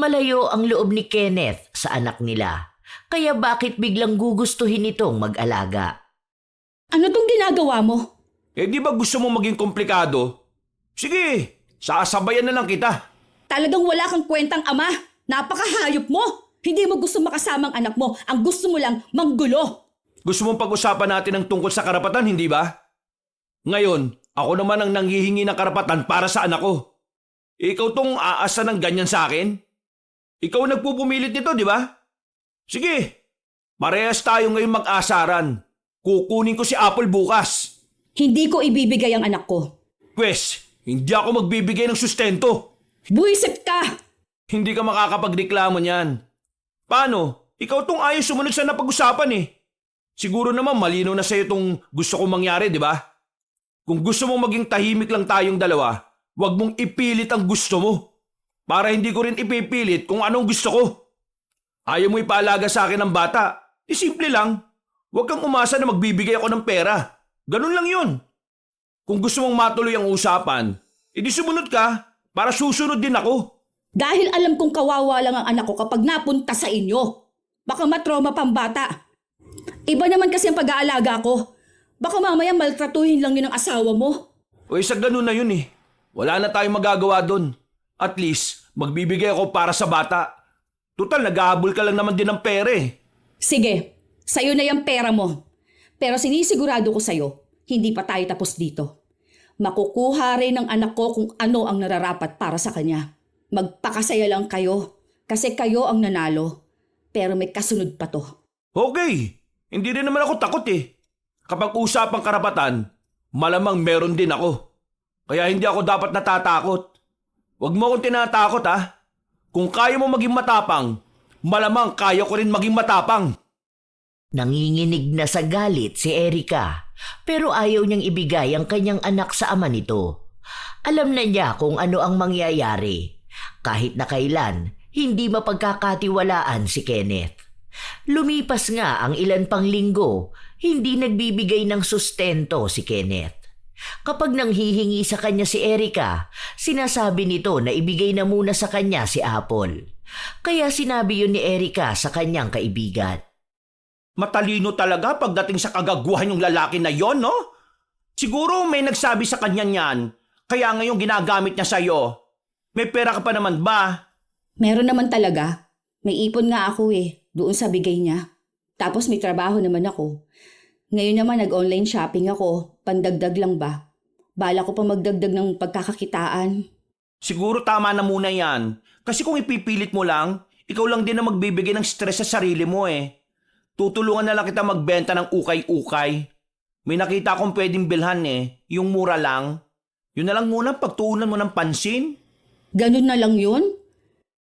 Malayo ang loob ni Kenneth sa anak nila, kaya bakit biglang gugustuhin itong mag-alaga? Ano tong ginagawa mo? Eh di ba gusto mo maging komplikado? Sige, sasabayan na lang kita. Talagang wala kang kwentang ama. Napakahayop mo. Hindi mo gusto makasamang anak mo. Ang gusto mo lang, manggulo. Gusto mong pag-usapan natin ang tungkol sa karapatan, hindi ba? Ngayon, ako naman ang nanghihingi ng karapatan para sa anak ko. Ikaw tong aasa ng ganyan sa akin? Ikaw ang nagpupumilit nito, di ba? Sige, parehas tayo ngayon mag-asaran. Kukunin ko si Apple bukas. Hindi ko ibibigay ang anak ko. Pwes, hindi ako magbibigay ng sustento. Buisit ka! Hindi ka makakapagreklamo niyan. Paano? Ikaw tong ayaw sumunod sa napag-usapan eh. Siguro naman malinaw na sa'yo tong gusto kong mangyari, di ba? Kung gusto mong maging tahimik lang tayong dalawa, huwag mong ipilit ang gusto mo. Para hindi ko rin ipipilit kung anong gusto ko. Ayaw mo ipaalaga sa akin ng bata. Simple lang. Huwag kang umasa na magbibigay ako ng pera. Ganun lang yun. Kung gusto mong matuloy ang usapan, edi sumunod ka para susunod din ako. Dahil alam kong kawawa lang ang anak ko kapag napunta sa inyo. Baka matrauma pang bata. Iba naman kasi ang pag-aalaga ko. Baka mamaya maltratuhin lang yun ang asawa mo. O sa ganun na yun eh. Wala na tayong magagawa doon. At least, magbibigay ako para sa bata. Total, nag-ahabol ka lang naman din ng pera eh. Sige, sa'yo na yung pera mo. Pero sinisigurado ko sa'yo, hindi pa tayo tapos dito. Makukuha rin ng anak ko kung ano ang nararapat para sa kanya. Magpakasaya lang kayo kasi kayo ang nanalo. Pero may kasunod pa to. Okay, hindi rin naman ako takot eh. Kapag usapang karapatan, malamang meron din ako. Kaya hindi ako dapat natatakot. Huwag mo akong tinatakot ha. Kung kaya mo maging matapang, malamang kaya ko rin maging matapang. Nanginginig na sa galit si Erika, pero ayaw niyang ibigay ang kanyang anak sa ama nito. Alam na niya kung ano ang mangyayari. Kahit na kailan, hindi mapagkakatiwalaan si Kenneth. Lumipas nga ang ilan pang linggo, hindi nagbibigay ng sustento si Kenneth. Kapag nanghihingi sa kanya si Erika, sinasabi nito na ibigay na muna sa kanya si Apple. Kaya sinabi yun ni Erika sa kanyang kaibigan. Matalino talaga pagdating sa kagaguhan yung lalaki na yon, no? Siguro may nagsabi sa kanya niyan, kaya ngayon ginagamit niya sa'yo. May pera ka pa naman ba? Meron naman talaga. May ipon nga ako doon sa bigay niya. Tapos may trabaho naman ako. Ngayon naman nag-online shopping ako, pandagdag lang ba? Bala ko pa magdagdag ng pagkakakitaan. Siguro tama na muna yan. Kasi kung ipipilit mo lang, ikaw lang din na magbibigay ng stress sa sarili mo eh. Tutulungan na lang kita magbenta ng ukay-ukay. May nakita akong pwedeng bilhan yung mura lang. Yun na lang muna pagtuunan mo ng pansin. Ganun na lang yun?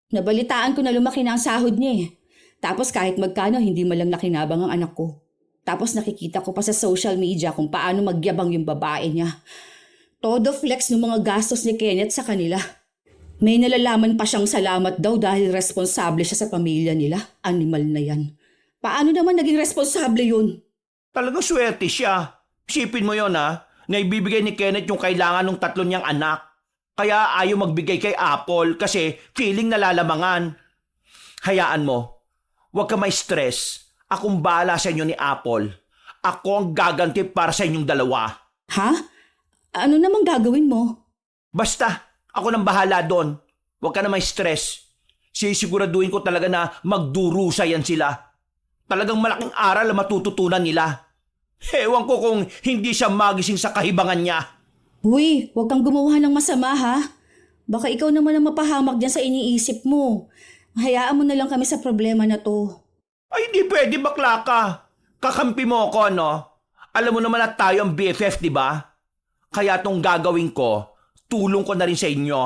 Nabalitaan ko na lumaki na ang sahod niya Tapos kahit magkano hindi malang nakinabang ang anak ko. Tapos nakikita ko pa sa social media kung paano magyabang yung babae niya. Todo flex ng mga gastos ni Kenneth sa kanila. May nalalaman pa siyang salamat daw dahil responsable siya sa pamilya nila. Animal na yan. Paano naman naging responsable yun? Talagang swerte siya. Isipin mo yon na ibibigay ni Kenneth yung kailangan ng 3 niyang anak. Kaya ayaw magbigay kay Apple kasi feeling nalalamangan. Hayaan mo. Huwag ka may stress. Akong bahala sa inyo ni Apple. Ako ang gaganti para sa inyong dalawa. Ha? Ano namang gagawin mo? Basta, ako nang bahala doon. Huwag ka na may stress. Sisiguraduhin ko talaga na magdurusa yan sila. Talagang malaking aral ang matututunan nila. Ewan ko kung hindi siya magising sa kahibangan niya. Uy, huwag kang gumawa ng masama ha. Baka ikaw naman ang mapahamak dyan sa iniisip mo. Hayaan mo na lang kami sa problema na to. Ay, hindi pwede, bakla ka. Kakampi mo ako, no? Alam mo naman na tayo ang BFF, di ba? Kaya tong gagawin ko, tulong ko na rin sa inyo.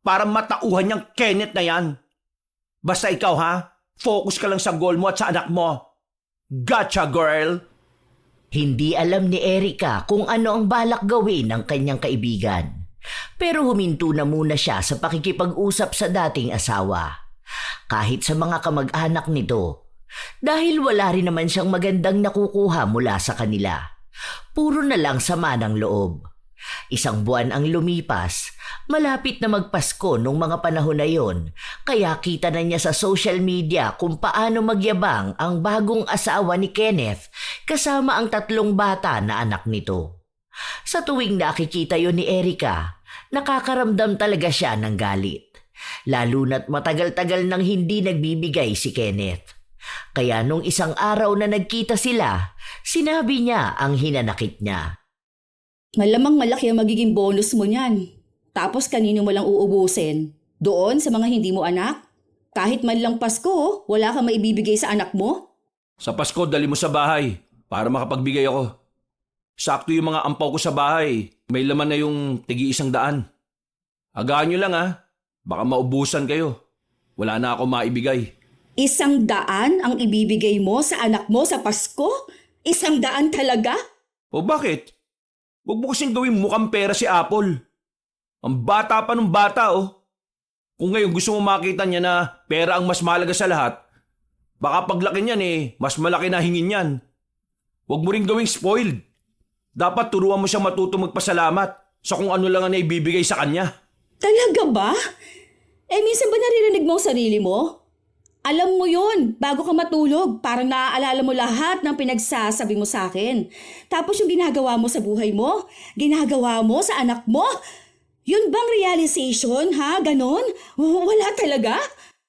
Para matauhan niyang Kenneth na yan. Basta ikaw, ha? Focus ka lang sa goal mo at sa anak mo. Gotcha, girl! Hindi alam ni Erika kung ano ang balak gawin ng kanyang kaibigan. Pero huminto na muna siya sa pakikipag-usap sa dating asawa. Kahit sa mga kamag-anak nito, dahil wala rin naman siyang magandang nakukuha mula sa kanila. Puro na lang sama ng loob. Isang buwan ang lumipas, malapit na magpasko nung mga panahon na yon, kaya kita na niya sa social media kung paano magyabang ang bagong asawa ni Kenneth kasama ang 3 bata na anak nito. Sa tuwing nakikita yon ni Erica, nakakaramdam talaga siya ng galit. Lalo na't matagal-tagal nang hindi nagbibigay si Kenneth. Kaya nung isang araw na nagkita sila, sinabi niya ang hinanakit niya. Malamang malaki ang magiging bonus mo niyan. Tapos kanino mo lang uubusin? Doon sa mga hindi mo anak? Kahit man lang Pasko, wala kang maibibigay sa anak mo? Sa Pasko, dali mo sa bahay para makapagbigay ako. Sakto yung mga ampaw ko sa bahay. May laman na yung tig-100. Agaan nyo lang ha. Baka maubusan kayo. Wala na ako maibigay. 100 ang ibibigay mo sa anak mo sa Pasko? 100 talaga? O bakit? Huwag mo kasing gawin mukhang pera si Apple. Ang bata pa nung bata oh. Kung ngayon gusto mo makita niya na pera ang mas mahalaga sa lahat, baka paglaki niyan mas malaki na hingin niyan. Huwag mo rin gawing spoiled. Dapat turuan mo siyang matuto magpasalamat sa kung ano lang ang naibibigay sa kanya. Talaga ba? Minsan ba naririnig mo ang sarili mo? Alam mo yun, bago ka matulog, parang naaalala mo lahat ng pinagsasabi mo sa akin. Tapos yung ginagawa mo sa buhay mo, ginagawa mo sa anak mo. Yun bang realization, ha? Ganon? Wala talaga?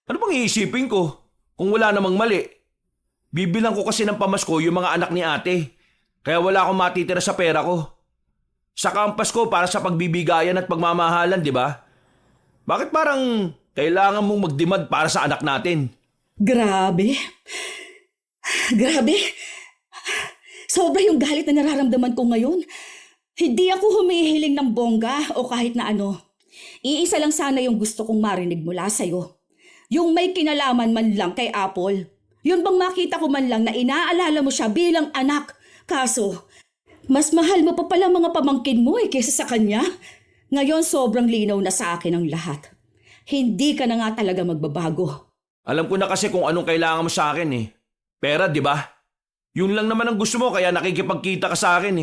Ano bang iisipin ko kung wala namang mali? Bibilang ko kasi ng pamasko yung mga anak ni ate. Kaya wala akong matitira sa pera ko. Saka ang Pasko para sa pagbibigayan at pagmamahalan, di ba? Bakit parang kailangan mong magdemand para sa anak natin? Grabe. Grabe. Sobra yung galit na nararamdaman ko ngayon. Hindi ako humihiling ng bongga o kahit na ano. Iisa lang sana yung gusto kong marinig mula sa'yo. Yung may kinalaman man lang kay Apple. Yun bang makita ko man lang na inaalala mo siya bilang anak. Kaso, mas mahal mo pa pala mga pamangkin mo kaysa sa kanya. Ngayon sobrang linaw na sa akin ang lahat. Hindi ka na nga talaga magbabago. Alam ko na kasi kung anong kailangan mo sa akin Pera, di ba? Yun lang naman ang gusto mo kaya nakikipagkita ka sa akin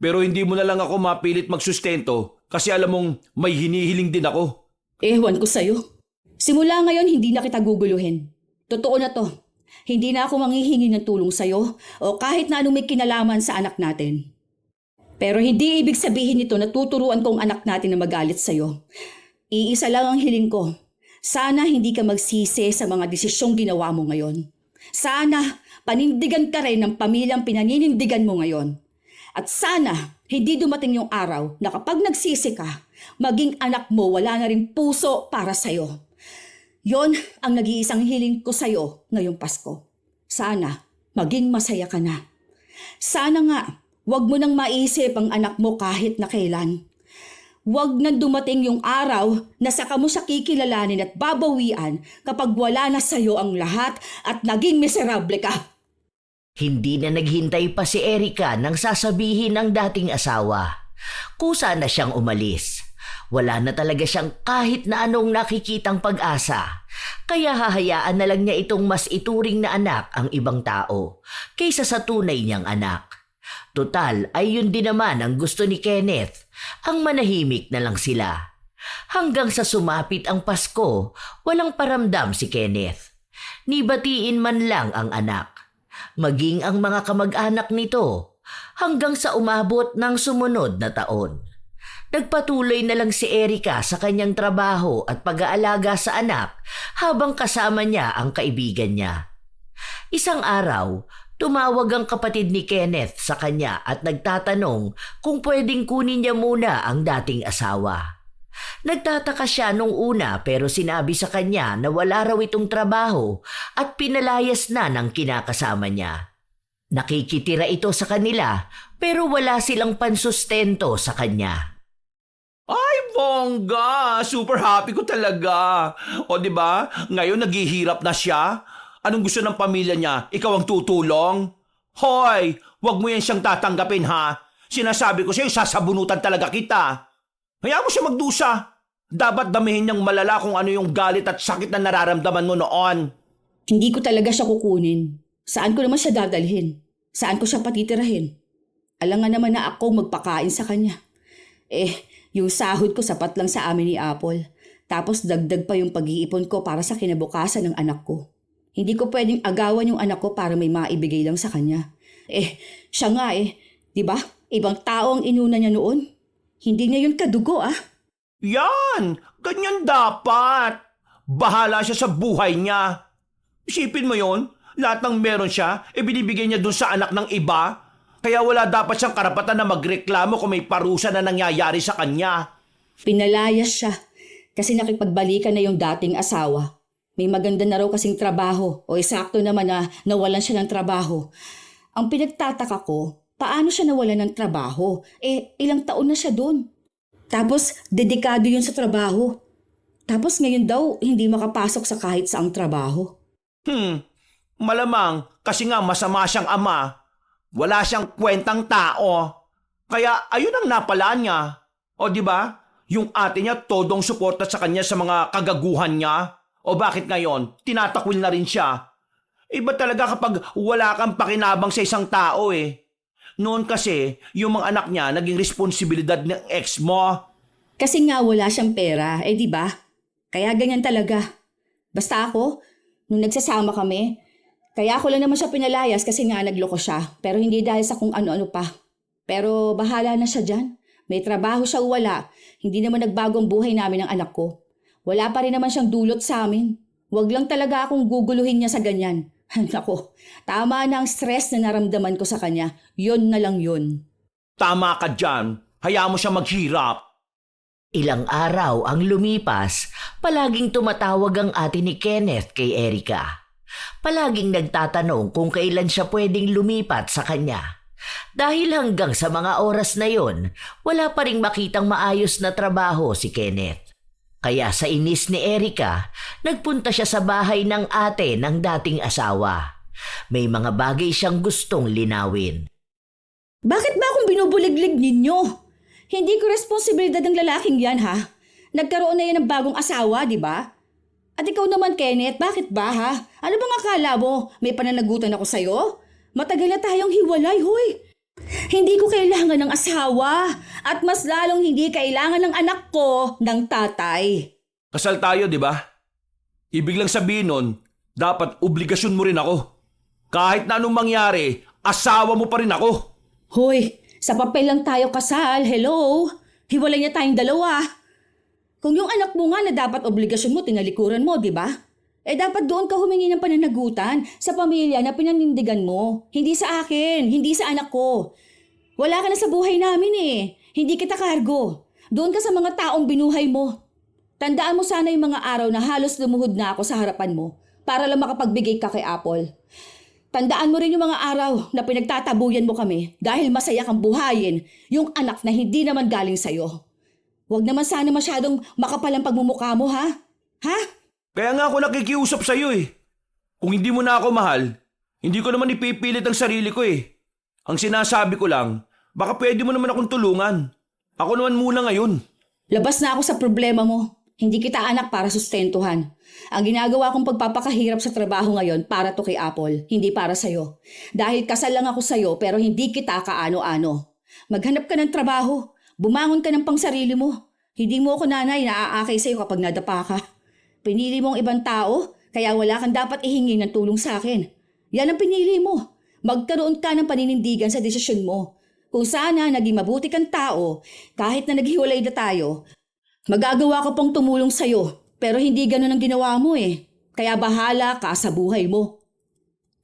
Pero hindi mo na lang ako mapilit magsustento kasi alam mong may hinihiling din ako. Ewan ko sa'yo. Simula ngayon hindi na kita guguluhin. Totoo na to. Hindi na ako manghihingi ng tulong sa'yo o kahit na anong may kinalaman sa anak natin. Pero hindi ibig sabihin nito na tuturuan ko ang anak natin na magalit sa'yo. Iisa lang ang hiling ko. Sana hindi ka magsisi sa mga desisyong ginawa mo ngayon. Sana panindigan ka rin ng pamilyang pinaninindigan mo ngayon. At sana hindi dumating yung araw na kapag nagsisi ka, maging anak mo wala na rin puso para sa'yo. Yon ang nag-iisang hiling ko sa'yo ngayong Pasko. Sana maging masaya ka na. Sana nga, wag mo nang maisip ang anak mo kahit na kailan. Wag nang dumating yung araw na saka mo siya kikilalanin at babawian kapag wala na sa'yo ang lahat at naging miserable ka. Hindi na naghintay pa si Erica nang sasabihin ng dating asawa. Kusa na siyang umalis. Wala na talaga siyang kahit na anong nakikitang pag-asa. Kaya hahayaan na lang niya itong mas ituring na anak ang ibang tao kaysa sa tunay niyang anak. Total ay yun din naman ang gusto ni Kenneth, ang manahimik na lang sila. Hanggang sa sumapit ang Pasko, walang paramdam si Kenneth. Nibatiin man lang ang anak. Maging ang mga kamag-anak nito hanggang sa umabot ng sumunod na taon. Nagpatuloy na lang si Erica sa kanyang trabaho at pag-aalaga sa anak habang kasama niya ang kaibigan niya. Isang araw, tumawag ang kapatid ni Kenneth sa kanya at nagtatanong kung pwedeng kunin niya muna ang dating asawa. Nagtataka siya nung una pero sinabi sa kanya na wala raw itong trabaho at pinalayas na ng kinakasama niya. Nakikitira ito sa kanila pero wala silang pansustento sa kanya. Ay, bongga! Super happy ko talaga. O di ba? Ngayon naghihirap na siya. Anong gusto ng pamilya niya? Ikaw ang tutulong? Hoy, wag mo yan siyang tatanggapin ha. Sinasabi ko sa'yo, sasabunutan talaga kita. Hayaan mo siya magdusa. Dapat damihin niyang malala kung ano yung galit at sakit na nararamdaman mo noon. Hindi ko talaga siya kukunin. Saan ko naman siya dadalhin? Saan ko siya patitirahin? Alam nga naman na ako magpakain sa kanya. Yung sahod ko sapat lang sa amin ni Apple. Tapos dagdag pa yung pag-iipon ko para sa kinabukasan ng anak ko. Hindi ko pwedeng agawan yung anak ko para may maibigay lang sa kanya. Siya nga di ba? Ibang tao ang inuna niya noon. Hindi niya yun kadugo Yan! Ganyan dapat! Bahala siya sa buhay niya. Isipin mo yon, lahat ng meron siya, binibigay niya dun sa anak ng iba. Kaya wala dapat siyang karapatan na magreklamo kung may parusa na nangyayari sa kanya. Pinalayas siya kasi nakipagbalikan na yung dating asawa. May maganda na raw kasing trabaho o eksakto naman na nawalan siya ng trabaho. Ang pinagtataka ko, paano siya nawalan ng trabaho? Ilang taon na siya doon. Tapos, dedikado yun sa trabaho. Tapos ngayon daw, hindi makapasok sa kahit saang trabaho. Malamang kasi nga masama siyang ama. Wala siyang kwentang tao. Kaya ayun ang napala niya. O di ba? Yung ate niya todong suporta sa kanya sa mga kagaguhan niya. O bakit ngayon? Tinatakwil na rin siya. Iba talaga kapag wala kang pakinabang sa isang tao Noon kasi, yung mga anak niya naging responsibilidad ng ex mo. Kasi nga wala siyang pera, di ba? Kaya ganyan talaga. Basta ako, nung nagsasama kami, kaya ako lang naman siya pinalayas kasi nga nagloko siya. Pero hindi dahil sa kung ano-ano pa. Pero bahala na siya dyan. May trabaho siya o wala. Hindi naman nagbago ang buhay namin ng anak ko. Wala pa rin naman siyang dulot sa amin. Huwag lang talaga akong guguluhin niya sa ganyan. Nako, tama na ang stress na naramdaman ko sa kanya. Yun na lang yun. Tama ka dyan. Hayaan mo siya maghirap. Ilang araw ang lumipas, palaging tumatawag ang ate ni Kenneth kay Erica. Palaging nagtatanong kung kailan siya pwedeng lumipat sa kanya. Dahil hanggang sa mga oras na yon, wala pa ring makitang maayos na trabaho si Kenneth. Kaya sa inis ni Erica, nagpunta siya sa bahay ng ate ng dating asawa. May mga bagay siyang gustong linawin. Bakit ba akong binubuliglig ninyo? Hindi ko responsibilidad ng lalaking yan Nagkaroon na yan ng bagong asawa, di ba? At ikaw naman, Kenneth, bakit ba Ano bang akala mo? May pananagutan ako sa'yo? Matagal na tayong hiwalay, hoy! Hindi ko kailangan ng asawa at mas lalong hindi kailangan ng anak ko ng tatay. Kasal tayo, di ba? Ibig lang sabihin nun, dapat obligasyon mo rin ako. Kahit na anong mangyari, asawa mo pa rin ako. Hoy, sa papel lang tayo kasal, hello? Hiwalay niya tayong dalawa. Kung yung anak mo nga na dapat obligasyon mo, tinalikuran mo, di ba? Dapat doon ka humingi ng pananagutan sa pamilya na pinanindigan mo. Hindi sa akin, hindi sa anak ko. Wala ka na sa buhay namin Hindi kita kargo. Doon ka sa mga taong binuhay mo. Tandaan mo sana yung mga araw na halos lumuhod na ako sa harapan mo para lang makapagbigay ka kay Apple. Tandaan mo rin yung mga araw na pinagtatabuyan mo kami dahil masaya kang buhayin yung anak na hindi naman galing sa'yo. Huwag naman sana masyadong makapal ang pagmumukha mo, ha? Kaya nga ako nakikiusap sa'yo Kung hindi mo na ako mahal, hindi ko naman ipipilit ang sarili ko Ang sinasabi ko lang, baka pwede mo naman akong tulungan. Ako naman muna ngayon. Labas na ako sa problema mo. Hindi kita anak para sustentuhan. Ang ginagawa kong pagpapakahirap sa trabaho ngayon para to kay Apple, hindi para sa'yo. Dahil kasal lang ako sa'yo pero hindi kita kaano-ano. Maghanap ka ng trabaho. Bumangon ka ng pangsarili mo. Hindi mo ako nanay na aakay sa'yo kapag nadapa ka. Pinili mo ang ibang tao, kaya wala kang dapat ihingi ng tulong sa akin. Yan ang pinili mo. Magkaroon ka ng paninindigan sa desisyon mo. Kung sana naging mabuti kang tao, kahit na naghiwalay na tayo, magagawa ko pong tumulong sa'yo. Pero hindi ganun ang ginawa mo Kaya bahala ka sa buhay mo.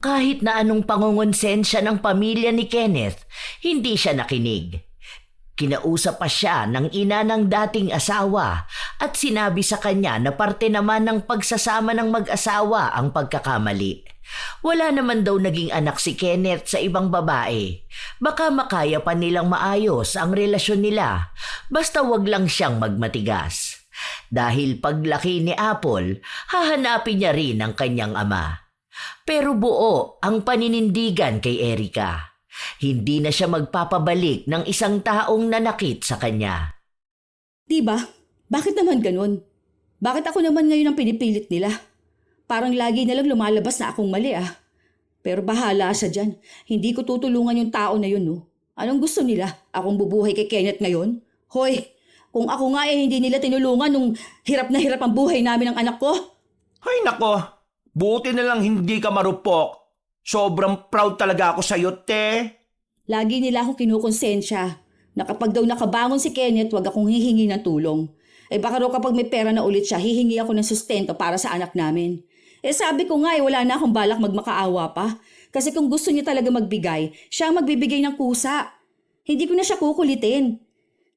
Kahit na anong pangongonsensya ng pamilya ni Kenneth, hindi siya nakinig. Kinausap pa siya ng ina ng dating asawa at sinabi sa kanya na parte naman ng pagsasama ng mag-asawa ang pagkakamali. Wala naman daw naging anak si Kenneth sa ibang babae. Baka makaya pa nilang maayos ang relasyon nila, basta wag lang siyang magmatigas. Dahil paglaki ni Apple, hahanapin niya rin ang kanyang ama. Pero buo ang paninindigan kay Erica. Hindi na siya magpapabalik ng isang taong nanakit sa kanya. Diba? Bakit naman ganun? Bakit ako naman ngayon ang pinipilit nila? Parang lagi na lang lumalabas na akong mali Pero bahala siya dyan. Hindi ko tutulungan yung tao na yun Anong gusto nila? Akong bubuhay kay Kenneth ngayon? Hoy, kung ako nga hindi nila tinulungan nung hirap na hirap ang buhay namin ng anak ko. Ay nako, buti na lang hindi ka marupok. Sobrang proud talaga ako sa'yo, te. Lagi nila ako kinukonsensya na kapag daw nakabangon si Kenneth, wag akong hihingi ng tulong. Baka raw kapag may pera na ulit siya, hihingi ako ng sustento para sa anak namin. Sabi ko nga wala na akong balak magmakaawa pa. Kasi kung gusto niya talaga magbigay, siya ang magbibigay ng kusa. Hindi ko na siya kukulitin.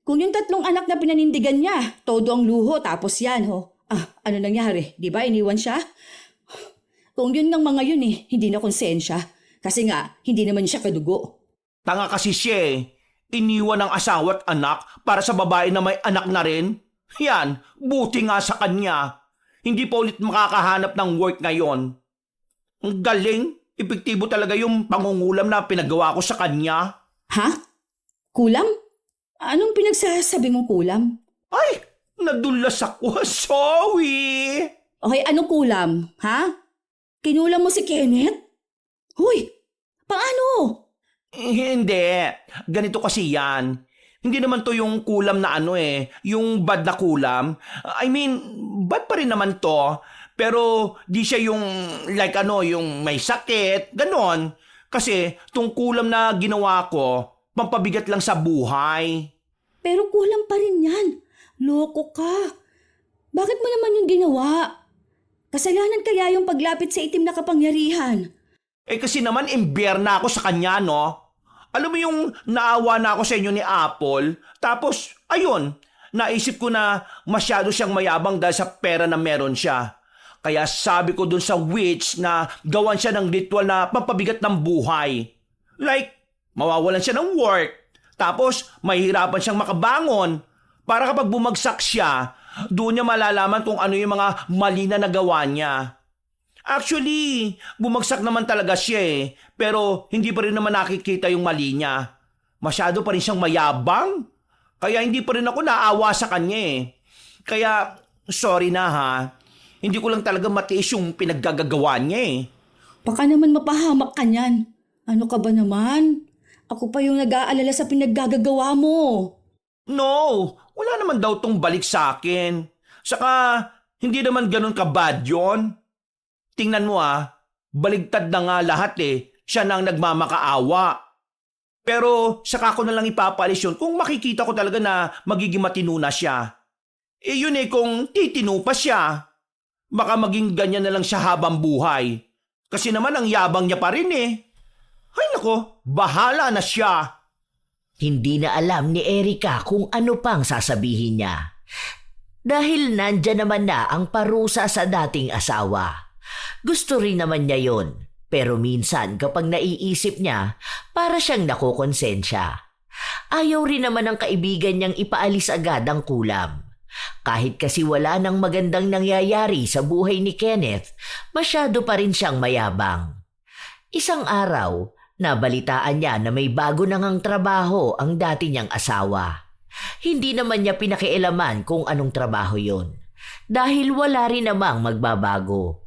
Kung yung 3 anak na pinanindigan niya, todo ang luho, tapos yan, ano nangyari? Di ba iniwan siya? Kung yun ng mga yun hindi na konsensya. Kasi nga, hindi naman siya kadugo. Tanga kasi siya eh. Iniwan ng asawa at anak para sa babae na may anak na rin. Yan, buti nga sa kanya. Hindi pa ulit makakahanap ng work ngayon. Ang galing, epektibo talaga yung pangungulam na pinagawa ko sa kanya. Ha? Kulam? Anong pinagsasabi mong kulam? Ay, nadulas ako. Sorry. Okay, anong kulam? Ha? Kinulam mo si Kenneth? Hoy, paano? Hindi. Ganito kasi yan. Hindi naman to yung kulam na yung bad na kulam. I mean, bad pa rin naman to. Pero di siya yung yung may sakit, ganon. Kasi tong kulam na ginawa ko, pampabigat lang sa buhay. Pero kulam pa rin yan. Loko ka. Bakit mo naman yung ginawa? Kasalanan kaya yung paglapit sa itim na kapangyarihan? Kasi naman imber na ako sa kanya, no? Alam mo yung naawa na ako sa inyo ni Apple? Tapos, ayun, naisip ko na masyado siyang mayabang dahil sa pera na meron siya. Kaya sabi ko dun sa witch na gawan siya ng ritual na pampabigat ng buhay. Like, mawawalan siya ng work. Tapos, mahihirapan siyang makabangon. Para kapag bumagsak siya, doon niya malalaman kung ano yung mga mali na nagawa niya. Actually, bumagsak naman talaga siya pero hindi pa rin naman nakikita yung mali niya. Masyado pa rin siyang mayabang. Kaya hindi pa rin ako naawa sa kanya Kaya, sorry na ha. Hindi ko lang talaga matiis yung pinaggagawa niya Baka naman mapahamak ka niyan. Ano ka ba naman? Ako pa yung nag-aalala sa pinaggagawa mo. No, wala naman daw tong balik sa akin. Saka, hindi naman ganun ka-bad yun. Tingnan mo baligtad na nga lahat Siya na ang nagmamakaawa. Pero saka ko na lang ipapalis yun kung makikita ko talaga na magiging matino na siya. Yun kung titino pa siya. Baka maging ganyan na lang siya habang buhay. Kasi naman ang yabang niya pa rin Ay nako, bahala na siya. Hindi na alam ni Erika kung ano pang sasabihin niya. Dahil nandyan naman na ang parusa sa dating asawa. Gusto rin naman niya yon, pero minsan kapag naiisip niya, para siyang nakokonsensya. Ayaw rin naman ng kaibigan niyang ipaalis agad ang kulam. Kahit kasi wala nang magandang nangyayari sa buhay ni Kenneth, masyado pa rin siyang mayabang. Isang araw, nabalitaan niya na may bago na ngang trabaho ang dati niyang asawa. Hindi naman niya pinakialaman kung anong trabaho yon, dahil wala rin namang magbabago.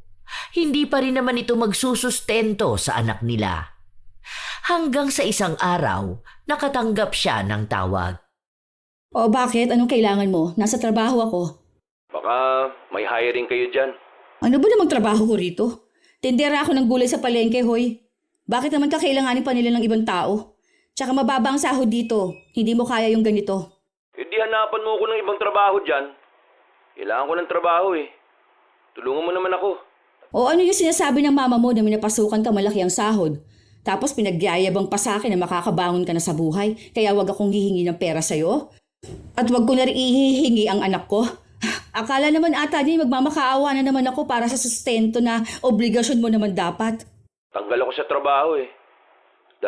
Hindi pa rin naman ito magsusustento sa anak nila. Hanggang sa isang araw, nakatanggap siya ng tawag. O bakit? Anong kailangan mo? Nasa trabaho ako. Baka may hiring kayo dyan. Ano ba namang trabaho ko rito? Tindera ako ng gulay sa palengke, hoy. Bakit naman kakailanganin pa nila ng ibang tao? Tsaka mababa ang sahod dito. Hindi mo kaya yung ganito. Hindi hanapan mo ako ng ibang trabaho dyan. Kailangan ko ng trabaho Tulungan mo naman ako. O ano yung sinasabi ng mama mo na minapasukan ka malaki ang sahod? Tapos pinagyayabang pa sa akin na makakabangon ka na sa buhay, kaya wag akong hihingi ng pera sa'yo? At wag ko na rin ihihingi ang anak ko? Akala naman ata niya magmamakaawa na naman ako para sa sustento na obligasyon mo naman dapat. Tanggal ako sa trabaho 2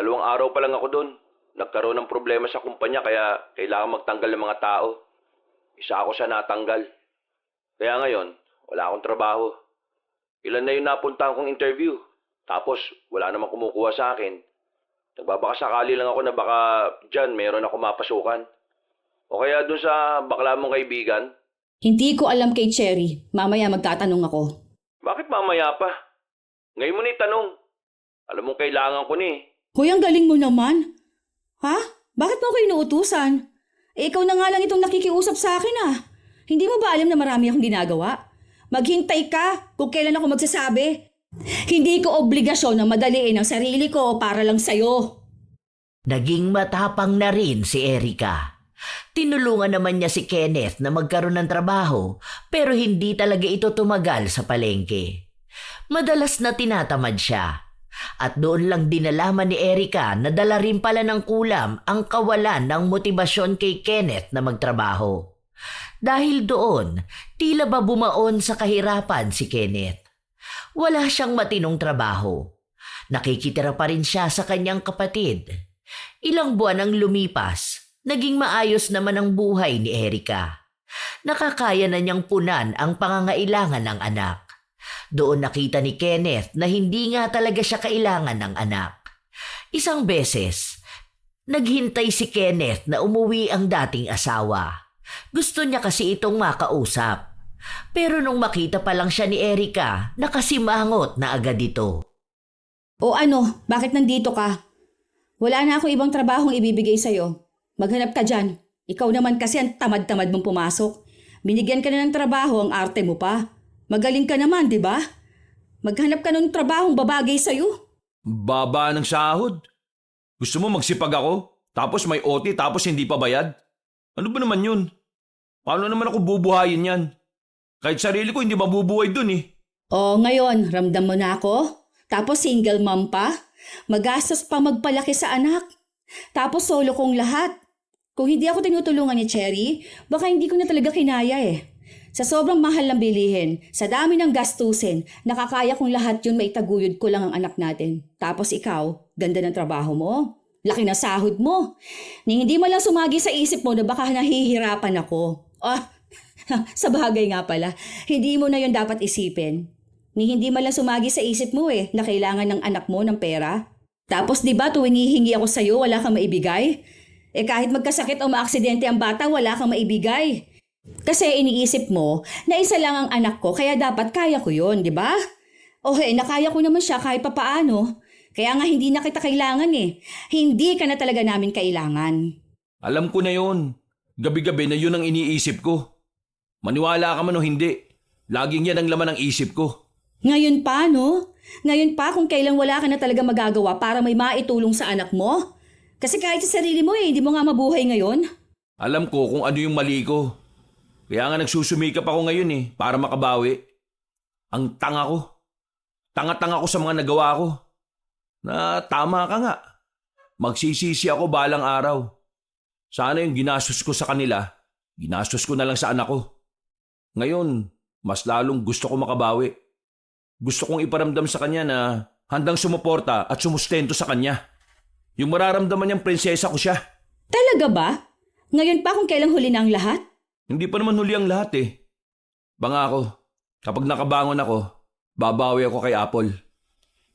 araw pa lang ako doon. Nagkaroon ng problema sa kumpanya kaya kailangan magtanggal ng mga tao. Isa ako sa natanggal. Kaya ngayon, wala akong trabaho. Ilan na yung napuntahan kong interview. Tapos, wala namang kumukuha sa akin. Nagbabakasakali lang ako na baka dyan meron ako mapasukan. O kaya dun sa bakla mong kaibigan. Hindi ko alam kay Cherry. Mamaya magtatanong ako. Bakit mamaya pa? Ngayon mo na itanong. Alam mong kailangan ko ni. Hoy, ang galing mo naman. Ha? Bakit mo ako inuutusan? ikaw na nga lang itong nakikiusap sa akin ah. Hindi mo ba alam na marami akong ginagawa? Maghintay ka kung kailan ako magsasabi. Hindi ko obligasyon na madaliin ang sarili ko para lang sa'yo. Naging matapang na rin si Erika. Tinulungan naman niya si Kenneth na magkaroon ng trabaho pero hindi talaga ito tumagal sa palengke. Madalas na tinatamad siya. At doon lang din nalaman ni Erika na dala rin pala ng kulam ang kawalan ng motibasyon kay Kenneth na magtrabaho. Dahil doon, tila ba bumaon sa kahirapan si Kenneth. Wala siyang matinong trabaho. Nakikitira pa rin siya sa kanyang kapatid. Ilang buwan ang lumipas, naging maayos naman ang buhay ni Erika. Nakakaya na niyang punan ang pangangailangan ng anak. Doon nakita ni Kenneth na hindi nga talaga siya kailangan ng anak. Isang beses, naghintay si Kenneth na umuwi ang dating asawa. Gusto niya kasi itong makausap. Pero nung makita pa lang siya ni Erika, nakasimangot na agad ito. O ano, bakit nandito ka? Wala na akong ibang trabahong ibibigay sa'yo. Maghanap ka dyan. Ikaw naman kasi ang tamad-tamad mong pumasok. Binigyan ka na ng trabaho, ang arte mo pa. Magaling ka naman, di ba? Maghanap ka ng trabahong babagay sa'yo. Baba ng sahod. Gusto mo magsipag ako? Tapos may OT tapos hindi pa bayad? Ano ba naman yun? Paano naman ako bubuhayin yan? Kahit sarili ko hindi mabubuhay dun eh. O ngayon, ramdam mo na ako? Tapos single mom pa? Magastos pa magpalaki sa anak? Tapos solo kong lahat? Kung hindi ako tinutulungan ni Cherry, baka hindi ko na talaga kinaya eh. Sa sobrang mahal ng bilihin, sa dami ng gastusin, nakakaya kong lahat yun maitaguyod ko lang ang anak natin. Tapos ikaw, ganda ng trabaho mo, laki na sahod mo. Ni hindi mo lang sumagi sa isip mo na baka nahihirapan ako. Sa bagay nga pala, hindi mo na yun dapat isipin. Ni hindi mo lang sumagi sa isip mo na kailangan ng anak mo ng pera. Tapos di ba tuwing hihingi ako sa'yo, wala kang maibigay? Kahit magkasakit o maaksidente ang bata, wala kang maibigay. Kasi iniisip mo na isa lang ang anak ko kaya dapat kaya ko yun, di ba? Nakaya ko naman siya kahit papaano. Kaya nga hindi na kita kailangan eh. Hindi ka na talaga namin kailangan. Alam ko na yun. Gabi-gabi na yun ang iniisip ko. Maniwala ka man o hindi, laging yan ang laman ng isip ko. Ngayon pa, no? Ngayon pa kung kailan wala ka na talaga magagawa para may maitulong sa anak mo? Kasi kahit sa sarili mo hindi mo nga mabuhay ngayon. Alam ko kung ano yung mali ko. Kaya nga nagsusumikap ako ngayon para makabawi. Ang tanga ko. Tanga-tanga ko sa mga nagawa ko. Na tama ka nga. Magsisisi ako balang araw. Sana yung ginastos ko sa kanila, ginastos ko na lang sa anak ko. Ngayon, mas lalong gusto ko makabawi. Gusto kong iparamdam sa kanya na handang sumuporta at sumustento sa kanya. Yung mararamdaman niyang prinsesa ko siya. Talaga ba? Ngayon pa kung kailang huli na ang lahat? Hindi pa naman huli ang lahat eh. Bangako, kapag nakabangon ako, babawi ako kay Apple.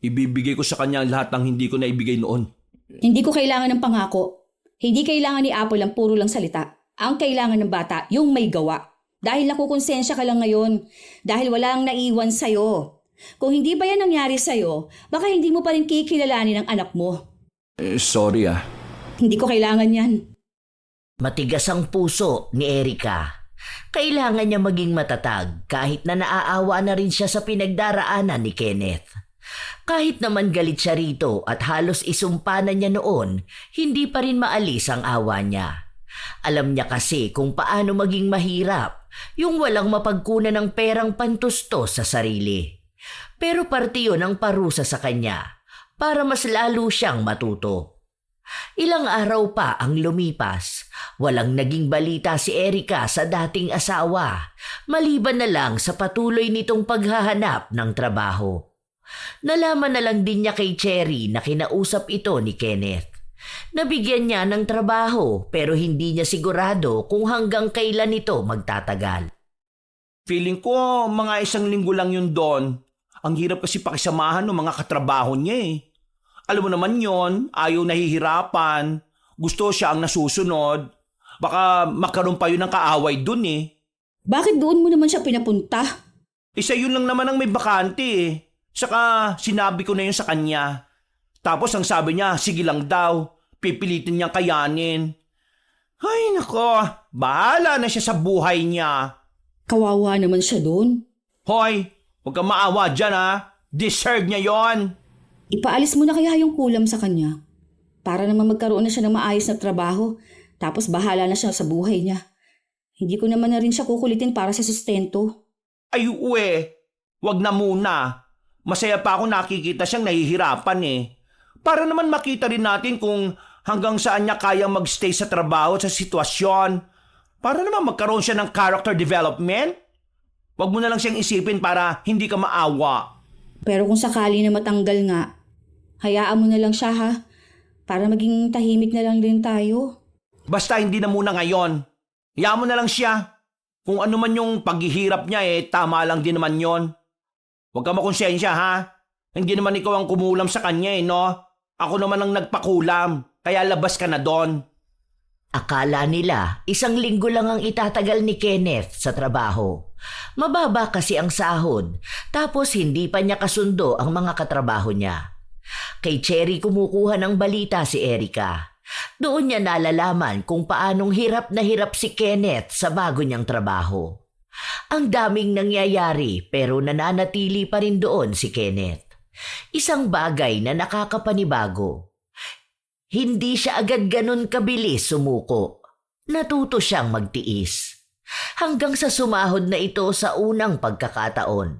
Ibibigay ko sa kanya ang lahat ng hindi ko naibigay noon. Hindi ko kailangan ng pangako. Hindi kailangan ni Apple ang puro lang salita. Ang kailangan ng bata, yung may gawa. Dahil nakukonsensya ka lang ngayon. Dahil wala ang naiwan sa'yo. Kung hindi pa yan nangyari sa'yo, baka hindi mo pa rin kikilalanin ang anak mo. Sorry ah. Hindi ko kailangan yan. Matigas ang puso ni Erika. Kailangan niya maging matatag kahit na naaawa na rin siya sa pinagdaraanan ni Kenneth. Kahit naman galit siya rito at halos isumpa na niya noon, hindi pa rin maalis ang awa niya. Alam niya kasi kung paano maging mahirap yung walang mapagkunan ng perang pantustos sa sarili. Pero parte yun ang parusa sa kanya para mas lalo siyang matuto. Ilang araw pa ang lumipas. Walang naging balita si Erika sa dating asawa, maliban na lang sa patuloy nitong paghahanap ng trabaho. Nalaman na lang din niya kay Cherry na kinausap ito ni Kenneth. Nabigyan niya ng trabaho pero hindi niya sigurado kung hanggang kailan ito magtatagal. Feeling ko mga 1 linggo lang yun doon. Ang hirap kasi pakisamahan ng mga katrabaho niya eh. Alam mo naman yon, ayaw nahihirapan. Gusto siya ang nasusunod. Baka makaroon pa yun ng kaaway dun eh. Bakit doon mo naman siya pinapunta? Isa yun lang naman ang may bakante eh. Saka sinabi ko na yun sa kanya. Tapos ang sabi niya, sige lang daw. Pipilitin niyang kayanin. Ay nako, bahala na siya sa buhay niya. Kawawa naman siya doon. Hoy, huwag kang maawa dyan ha. Deserve niya yon. Ipaalis mo na kaya yung kulam sa kanya. Para naman magkaroon na siya ng maayos na trabaho. Tapos bahala na siya sa buhay niya. Hindi ko naman na rin siya kukulitin para sa sustento. Ay uwe, wag na muna. Masaya pa ako nakikita siyang nahihirapan eh. Para naman makita rin natin kung hanggang saan niya kayang magstay sa trabaho at sa sitwasyon. Para naman magkaroon siya ng character development. Wag mo na lang siyang isipin para hindi ka maawa. Pero kung sakali na matanggal nga, hayaan mo na lang siya ha. Para maging tahimik na lang din tayo. Basta hindi na muna ngayon. Hayaan mo na lang siya. Kung ano man yung paghihirap niya tama lang din naman yon. Huwag ka makonsensya ha. Hindi naman ikaw ang kumulam sa kanya no? Ako naman ang nagpakulam. Kaya labas ka na doon. Akala nila 1 linggo lang ang itatagal ni Kenneth sa trabaho. Mababa kasi ang sahod, tapos hindi pa niya kasundo ang mga katrabaho niya. Kay Cherry kumukuha ng balita si Erica. Doon niya nalalaman kung paanong hirap na hirap si Kenneth sa bago niyang trabaho. Ang daming nangyayari pero nananatili pa rin doon si Kenneth. Isang bagay na nakakapanibago. Hindi siya agad ganun kabilis sumuko. Natuto siyang magtiis. Hanggang sa sumahod na ito sa unang pagkakataon.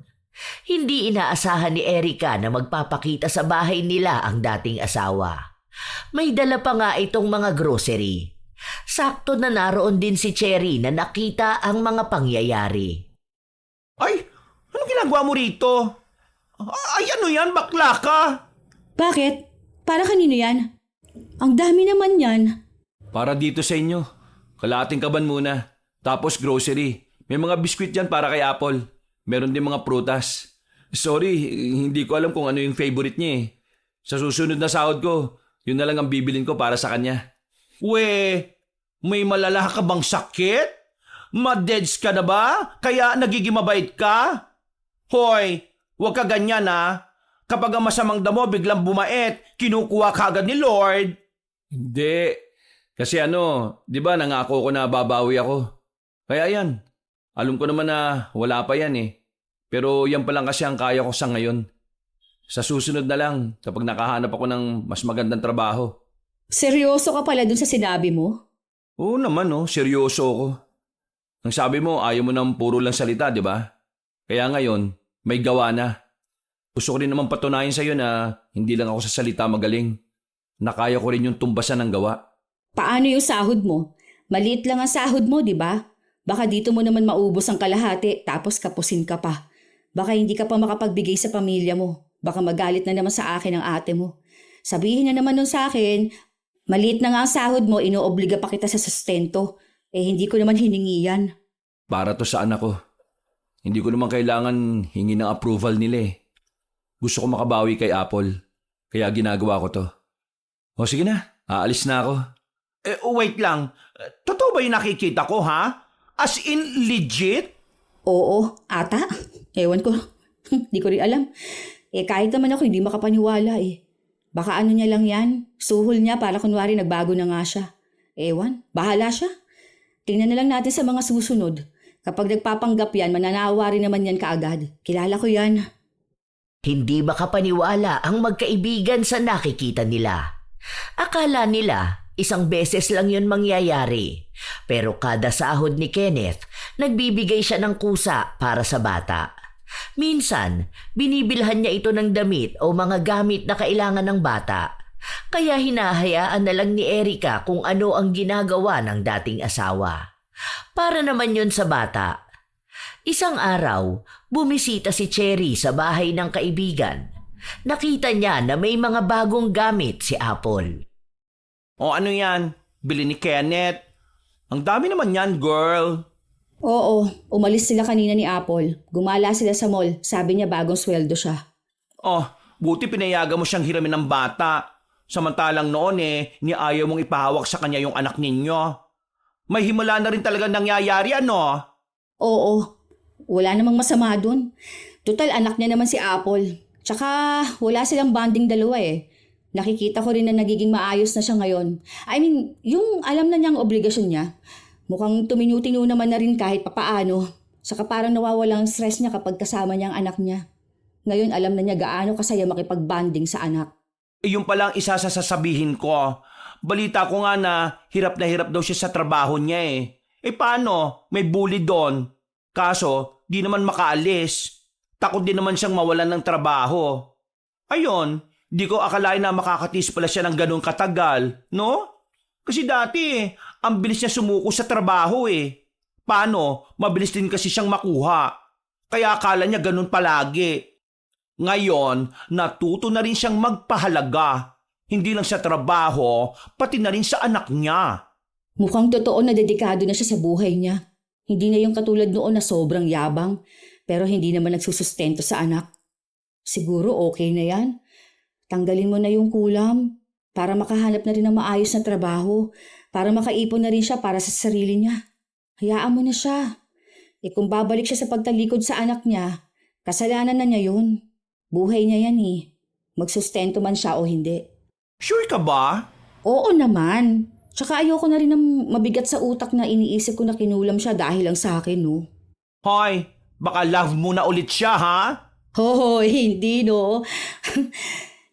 Hindi inaasahan ni Erica na magpapakita sa bahay nila ang dating asawa. May dala pa nga itong mga grocery. Sakto na naroon din si Cherry na nakita ang mga pangyayari. Ay, anong ginagawa mo rito? Ay, ano yan? Bakla ka? Bakit? Para kanino yan? Ang dami naman yan. Para dito sa inyo. Kalating kaban muna. Tapos grocery. May mga biskwit dyan para kay Apple. Meron din mga prutas. Sorry, hindi ko alam kung ano yung favorite niya eh. Sa susunod na sahod ko, yun na lang ang bibilin ko para sa kanya. We, may malala ka bang sakit? Madeds ka na ba? Kaya nagiging mabait ka? Hoy, huwag ka ganyan ha. Kapag ang masamang damo biglang bumait, kinukuha ka agad ni Lord. Hindi. Kasi di ba nangako ko na babawi ako. Kaya yan, alam ko naman na wala pa yan eh. Pero yan pa lang kasi ang kaya ko sa ngayon. Sa susunod na lang kapag nakahanap ako ng mas magandang trabaho. Seryoso ka pala dun sa sinabi mo? Oo naman seryoso ako. Ang sabi mo, ayaw mo ng puro lang salita, di ba? Kaya ngayon, may gawa na. Gusto ko rin naman patunayan sa'yo na hindi lang ako sa salita magaling. Nakaya ko rin yung tumbasan ng gawa. Paano yung sahod mo? Maliit lang ang sahod mo, di ba? Baka dito mo naman maubos ang kalahati tapos kapusin ka pa. Baka hindi ka pa makapagbigay sa pamilya mo. Baka magalit na naman sa akin ang ate mo. Sabihin na naman nun sa akin, maliit na nga ang sahod mo, inoobliga pa kita sa sustento. Hindi ko naman hiningi yan. Para to sa anak ko. Hindi ko naman kailangan hingi ng approval nila eh. Gusto ko makabawi kay Apple. Kaya ginagawa ko to. O sige na, aalis na ako. Wait lang. Totoo ba yung nakikita ko ha? As in legit? Oo, ata. Ewan ko. Di ko rin alam. Kahit naman ako hindi makapaniwala eh. Baka ano niya lang yan. Suhol niya para kunwari nagbago na nga siya. Ewan, bahala siya. Tingnan na lang natin sa mga susunod. Kapag nagpapanggap yan, mananawa rin naman yan kaagad. Kilala ko yan. Hindi makapaniwala ang magkaibigan sa nakikita nila. Akala nila 1 beses lang yun mangyayari. Pero kada sahod ni Kenneth, nagbibigay siya ng kusa para sa bata. Minsan, binibilhan niya ito ng damit o mga gamit na kailangan ng bata. Kaya hinahayaan na lang ni Erica kung ano ang ginagawa ng dating asawa. Para naman yun sa bata. Isang araw, bumisita si Cherry sa bahay ng kaibigan. Nakita niya na may mga bagong gamit si Apple. O ano yan? Bili ni Kenneth? Ang dami naman yan, girl. Oo, umalis sila kanina ni Apple. Gumala sila sa mall. Sabi niya bagong sweldo siya. Oh, buti pinayagan mo siyang hiramin ng bata. Samantalang noon ni ayaw mong ipahawak sa kanya yung anak ninyo. May himala na rin talaga nangyayari Oo, wala namang masama dun. Total anak niya naman si Apple. Tsaka wala silang bonding dalawa eh. Nakikita ko rin na nagiging maayos na siya ngayon. I mean, yung alam na niyang obligasyon niya. Mukhang tuminutino naman na rin kahit papaano. Saka parang nawawalang stress niya kapag kasama niya ang anak niya. Ngayon alam na niya gaano kasaya makipag-bonding sa anak. Yung palang isa sa sasabihin ko. Balita ko nga na hirap daw siya sa trabaho niya eh. Paano? May bully doon. Kaso, di naman makaalis. Takot din naman siyang mawalan ng trabaho. Ayon, di ko akalain na makakatis pala siya ng ganun katagal, no? Kasi dati, ang bilis niya sumuko sa trabaho eh. Paano? Mabilis din kasi siyang makuha. Kaya akala niya ganun palagi. Ngayon, natuto na rin siyang magpahalaga. Hindi lang sa trabaho, pati na rin sa anak niya. Mukhang totoo na dedikado na siya sa buhay niya. Hindi na yung katulad noon na sobrang yabang, pero hindi naman nagsusustento sa anak. Siguro okay na yan. Tanggalin mo na yung kulam para makahanap na rin ng maayos na trabaho, para makaipon na rin siya para sa sarili niya. Hayaan mo na siya. Kung babalik siya sa pagtalikod sa anak niya, kasalanan na niya yun. Buhay niya yan eh. Magsustento man siya o hindi. Sure ka ba? Oo naman. Tsaka ayoko na rin ng mabigat sa utak na iniisip ko na kinulam siya dahil lang sa akin, no? Hoy, baka love mo na ulit siya, ha? Hoy, hindi no.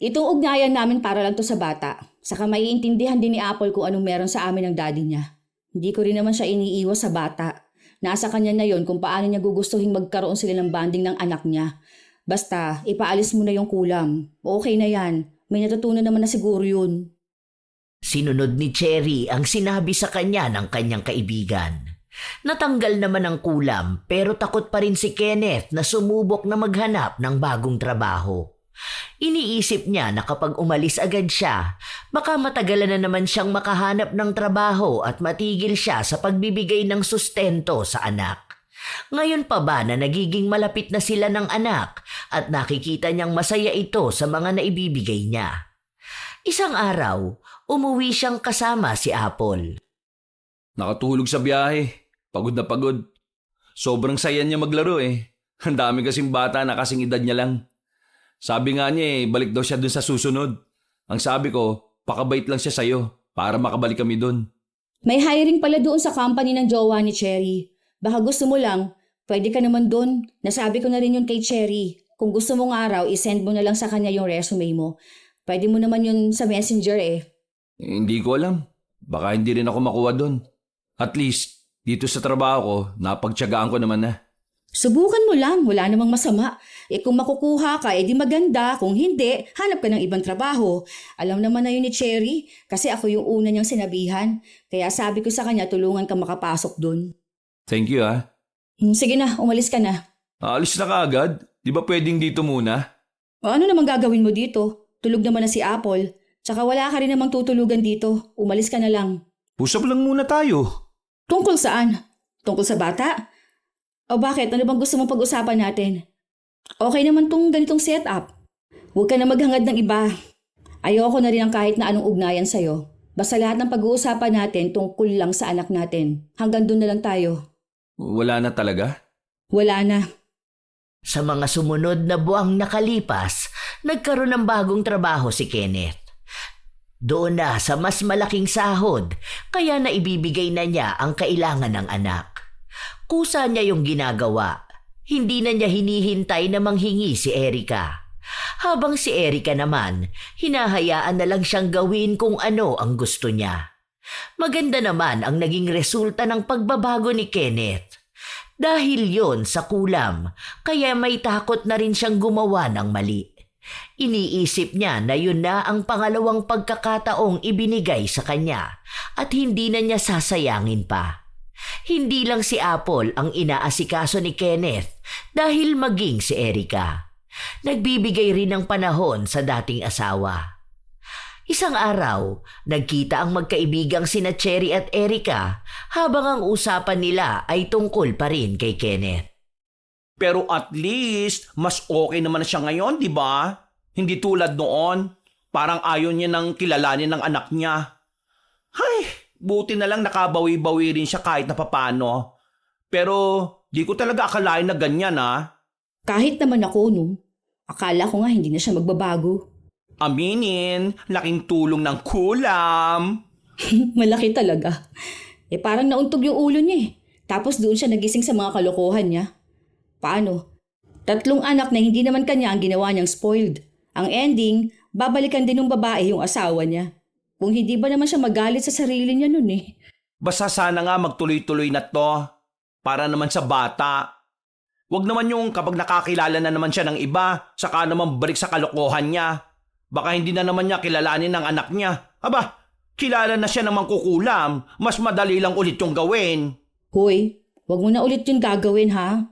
Itong ugnayan namin para lang to sa bata. Saka maiintindihan din ni Apple kung anong meron sa amin ng daddy niya. Hindi ko rin naman siya iniiwas sa bata. Nasa kanya na yon kung paano niya gugustuhin magkaroon sila ng bonding ng anak niya. Basta, ipaalis mo na yung kulam. Okay na yan. May natutunan naman na siguro yun. Sinunod ni Cherry ang sinabi sa kanya ng kanyang kaibigan. Natanggal naman ang kulam pero takot pa rin si Kenneth na sumubok na maghanap ng bagong trabaho. Iniisip niya na kapag umalis agad siya, baka matagalan na naman siyang makahanap ng trabaho at matigil siya sa pagbibigay ng sustento sa anak. Ngayon pa ba na nagiging malapit na sila ng anak at nakikita niyang masaya ito sa mga naibibigay niya. Isang araw, umuwi siyang kasama si Apple. Nakatulog sa biyahe. Pagod na pagod. Sobrang saya niya maglaro eh. Ang dami kasing bata na kasing edad niya lang. Sabi nga niya balik daw siya dun sa susunod. Ang sabi ko, pakabait lang siya sa'yo para makabalik kami dun. May hiring pala doon sa company ng jowa ni Cherry. Baka gusto mo lang, pwede ka naman doon. Nasabi ko na rin yun kay Cherry. Kung gusto mong araw, isend mo na lang sa kanya yung resume mo. Pwede mo naman yun sa messenger eh. Hindi ko alam. Baka hindi rin ako makuha dun. At least, dito sa trabaho ko, napagtiyagaan ko naman na. Subukan mo lang, wala namang masama. Kung makukuha ka, di maganda. Kung hindi, hanap ka ng ibang trabaho. Alam naman na yun ni Cherry, kasi ako yung una niyang sinabihan. Kaya sabi ko sa kanya, tulungan ka makapasok dun. Thank you ah. Sige na, umalis ka na. Aalis na kaagad? Di ba pwedeng dito muna? Ano naman gagawin mo dito? Tulog naman na si Apple. Tsaka wala ka rin namang tutulugan dito. Umalis ka na lang. Usap lang muna tayo. Tungkol saan? Tungkol sa bata? O bakit? Ano bang gusto mong pag-usapan natin? Okay naman tong ganitong setup. Huwag ka na maghangad ng iba. Ayoko na rin ang kahit na anong ugnayan sa'yo. Basta lahat ng pag-uusapan natin tungkol lang sa anak natin. Hanggang doon na lang tayo. Wala na talaga? Wala na. Sa mga sumunod na buwang nakalipas, nagkaroon ng bagong trabaho si Kenneth. Doon na sa mas malaking sahod, kaya naibibigay na niya ang kailangan ng anak. Kusa niya yung ginagawa. Hindi na niya hinihintay na manghingi si Erica. Habang si Erica naman, hinahayaan na lang siyang gawin kung ano ang gusto niya. Maganda naman ang naging resulta ng pagbabago ni Kenneth. Dahil yon sa kulam, kaya may takot na rin siyang gumawa ng mali. Iniisip niya na yun na ang pangalawang pagkakataong ibinigay sa kanya at hindi na niya sasayangin pa. Hindi lang si Apple ang inaasikaso ni Kenneth dahil maging si Erica. Nagbibigay rin ng panahon sa dating asawa. Isang araw, nagkita ang magkaibigang sina Cherry at Erica habang ang usapan nila ay tungkol pa rin kay Kenneth. Pero at least, mas okay naman na siya ngayon, di ba? Hindi tulad noon. Parang ayaw niya nang kilalanin ng anak niya. Ay, buti na lang nakabawi-bawi rin siya kahit na papano. Pero di ko talaga akalain na ganyan ah. Kahit naman ako, no? Akala ko nga hindi na siya magbabago. Aminin, laking tulong ng kulam. Malaki talaga. Parang nauntog yung ulo niya eh. Tapos doon siya nagising sa mga kalokohan niya. Paano? 3 anak na hindi naman kanya ang ginawa niyang spoiled. Ang ending, babalikan din ng babae yung asawa niya. Kung hindi ba naman siya magalit sa sarili niya nun eh. Basta sana nga magtuloy-tuloy na to. Para naman sa bata. Huwag naman yung kapag nakakilala na naman siya ng iba, saka naman balik sa kalokohan niya. Baka hindi na naman niya kilalanin ng anak niya. Aba, kilala na siya ng mangkukulam. Mas madali lang ulit yung gawin. Hoy, wag mo na ulit yung gagawin ha.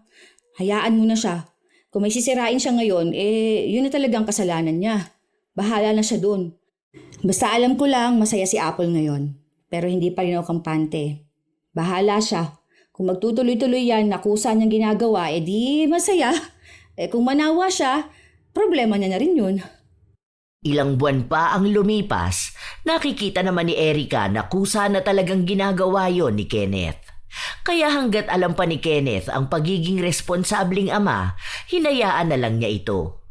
Hayaan mo na siya. Kung may sisirain siya ngayon, yun na talagang kasalanan niya. Bahala na siya dun. Basta alam ko lang masaya si Apple ngayon. Pero hindi pa rin ako kampante. Bahala siya. Kung magtutuloy-tuloy yan na kusa niyang ginagawa, di masaya. Kung manawa siya, problema niya na rin yun. Ilang buwan pa ang lumipas, nakikita naman ni Erica na kusa na talagang ginagawa yon ni Kenneth. Kaya hanggat alam pa ni Kenneth ang pagiging responsabling ama, hinayaan na lang niya ito.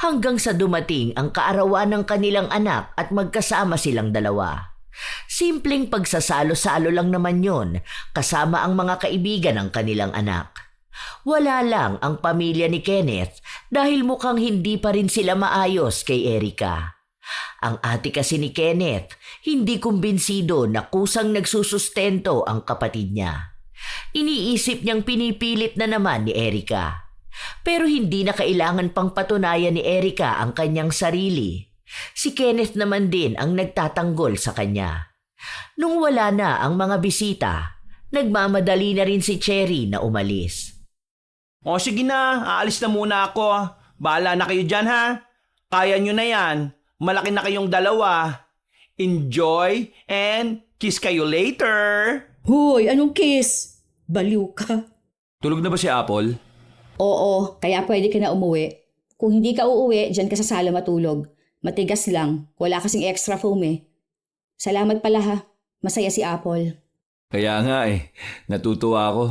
Hanggang sa dumating ang kaarawan ng kanilang anak at magkasama silang dalawa. Simpleng pagsasalo-salo lang naman yon kasama ang mga kaibigan ng kanilang anak. Wala lang ang pamilya ni Kenneth dahil mukhang hindi pa rin sila maayos kay Erica. Ang ate kasi ni Kenneth hindi kumbinsido na kusang nagsusustento ang kapatid niya. Iniisip niyang pinipilit na naman ni Erica. Pero hindi na kailangan pang patunayan ni Erica ang kanyang sarili. Si Kenneth naman din ang nagtatanggol sa kanya. Nung wala na ang mga bisita, nagmamadali na rin si Cherry na umalis. O sige na, aalis na muna ako. Bahala na kayo dyan ha. Kaya nyo na yan. Malaki na kayong dalawa. Enjoy and kiss kayo later. Hoy, anong kiss? Baliw ka. Tulog na ba si Apple? Oo, kaya pwede ka na umuwi. Kung hindi ka uuwi, dyan ka sa sala matulog. Matigas lang, wala kasing extra foam eh. Salamat pala ha, masaya si Apple. Kaya nga natutuwa ako.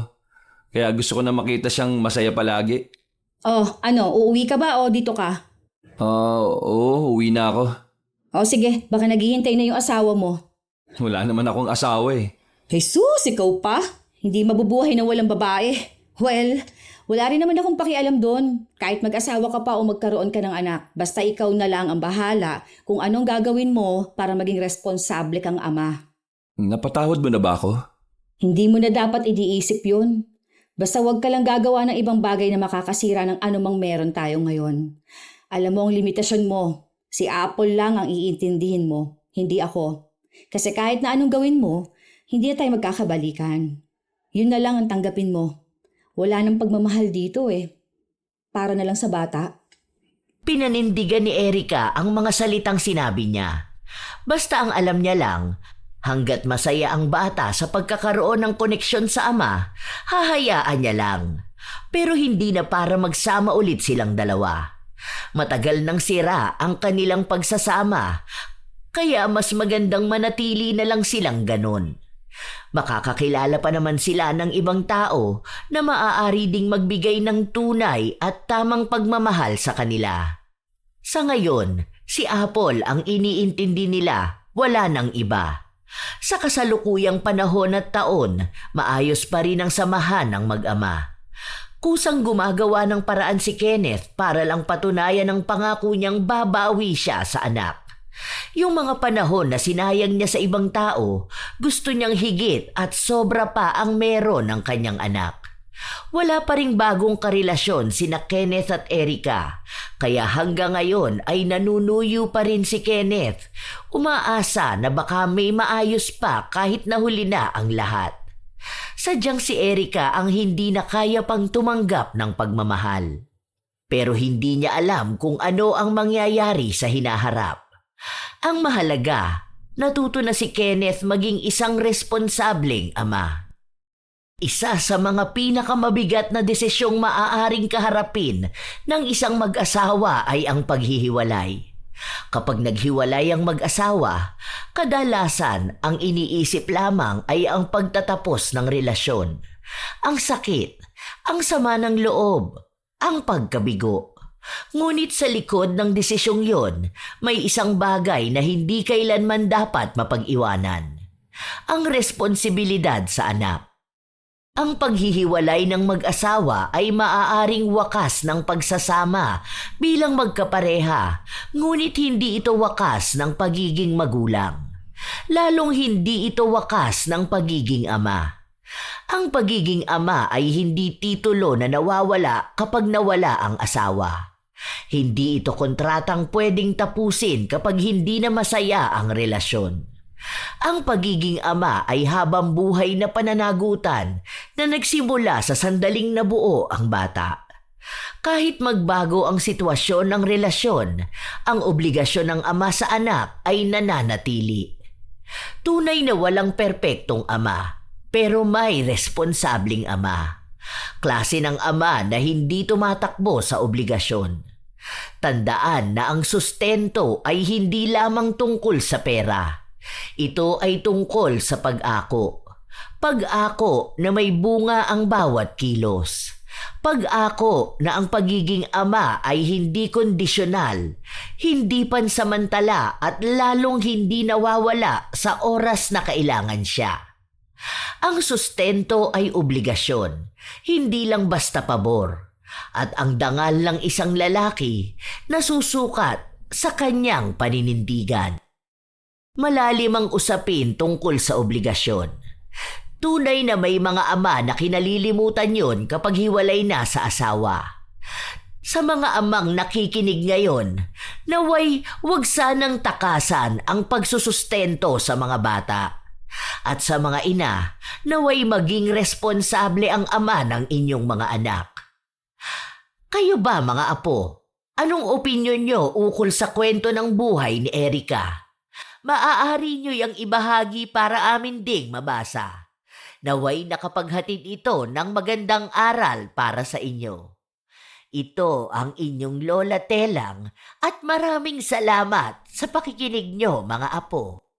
Kaya gusto ko na makita siyang masaya palagi. Oh, uuwi ka ba o dito ka? Oo, uwi na ako. O sige, baka naghihintay na yung asawa mo. Wala naman akong asawa Jesus, ikaw pa? Hindi mabubuhay na walang babae. Well, wala rin naman akong pakialam doon. Kahit mag-asawa ka pa o magkaroon ka ng anak, basta ikaw na lang ang bahala kung anong gagawin mo para maging responsable kang ama. Napatawad mo na ba ako? Hindi mo na dapat iniisip yun. Basta wag ka lang gagawa ng ibang bagay na makakasira ng anumang meron tayo ngayon. Alam mo ang limitasyon mo. Si Apple lang ang iintindihin mo, hindi ako. Kasi kahit na anong gawin mo, hindi na tayo magkakabalikan. Yun na lang ang tanggapin mo. Wala nang pagmamahal dito Para na lang sa bata. Pinanindigan ni Erica ang mga salitang sinabi niya. Basta ang alam niya lang, hanggat masaya ang bata sa pagkakaroon ng koneksyon sa ama, hahayaan niya lang. Pero hindi na para magsama ulit silang dalawa. Matagal nang sira ang kanilang pagsasama, kaya mas magandang manatili na lang silang ganon. Makakakilala pa naman sila ng ibang tao na maaari ding magbigay ng tunay at tamang pagmamahal sa kanila. Sa ngayon, si Apple ang iniintindi nila, wala nang iba. Sa kasalukuyang panahon at taon, maayos pa rin ang samahan ng mag-ama. Kusang gumagawa ng paraan si Kenneth para lang patunayan ang pangako niyang babawi siya sa anak. Yung mga panahon na sinayang niya sa ibang tao, gusto niyang higit at sobra pa ang meron ng kanyang anak. Wala pa ring bagong karelasyon sina Kenneth at Erica, kaya hanggang ngayon ay nanunuyo pa rin si Kenneth. Umaasa na baka may maayos pa kahit nahuli na ang lahat. Sadyang si Erica ang hindi na kaya pang tumanggap ng pagmamahal. Pero hindi niya alam kung ano ang mangyayari sa hinaharap. Ang mahalaga, natuto na si Kenneth maging isang responsableng ama. Isa sa mga pinakamabigat na desisyong maaaring kaharapin ng isang mag-asawa ay ang paghihiwalay. Kapag naghiwalay ang mag-asawa, kadalasan ang iniisip lamang ay ang pagtatapos ng relasyon. Ang sakit, ang sama ng loob, ang pagkabigo. Ngunit sa likod ng desisyong yon, may isang bagay na hindi kailanman dapat mapag-iwanan. Ang responsibilidad sa anak. Ang paghihiwalay ng mag-asawa ay maaaring wakas ng pagsasama bilang magkapareha, ngunit hindi ito wakas ng pagiging magulang. Lalong hindi ito wakas ng pagiging ama. Ang pagiging ama ay hindi titulo na nawawala kapag nawala ang asawa. Hindi ito kontratang pwedeng tapusin kapag hindi na masaya ang relasyon. Ang pagiging ama ay habang buhay na pananagutan na nagsimula sa sandaling nabuo ang bata. Kahit magbago ang sitwasyon ng relasyon, ang obligasyon ng ama sa anak ay nananatili. Tunay na walang perpektong ama, pero may responsabling ama. Klase ng ama na hindi tumatakbo sa obligasyon. Tandaan na ang sustento ay hindi lamang tungkol sa pera. Ito ay tungkol sa pag-ako. Pag-ako na may bunga ang bawat kilos. Pag-ako na ang pagiging ama ay hindi kondisyonal, hindi pansamantala at lalong hindi nawawala sa oras na kailangan siya. Ang sustento ay obligasyon, hindi lang basta pabor. At ang dangal ng isang lalaki na susukat sa kanyang paninindigan. Malalim ang usapin tungkol sa obligasyon. Tunay na may mga ama na kinalilimutan yon kapag hiwalay na sa asawa. Sa mga amang nakikinig ngayon, naway wag sanang takasan ang pagsusustento sa mga bata. At sa mga ina, naway maging responsable ang ama ng inyong mga anak. Kayo ba mga apo? Anong opinyon nyo ukol sa kwento ng buhay ni Erica? Maaari nyo yang ibahagi para amin ding mabasa. Naway nakapaghatid ito ng magandang aral para sa inyo. Ito ang inyong Lola Telang at maraming salamat sa pakikinig nyo mga apo.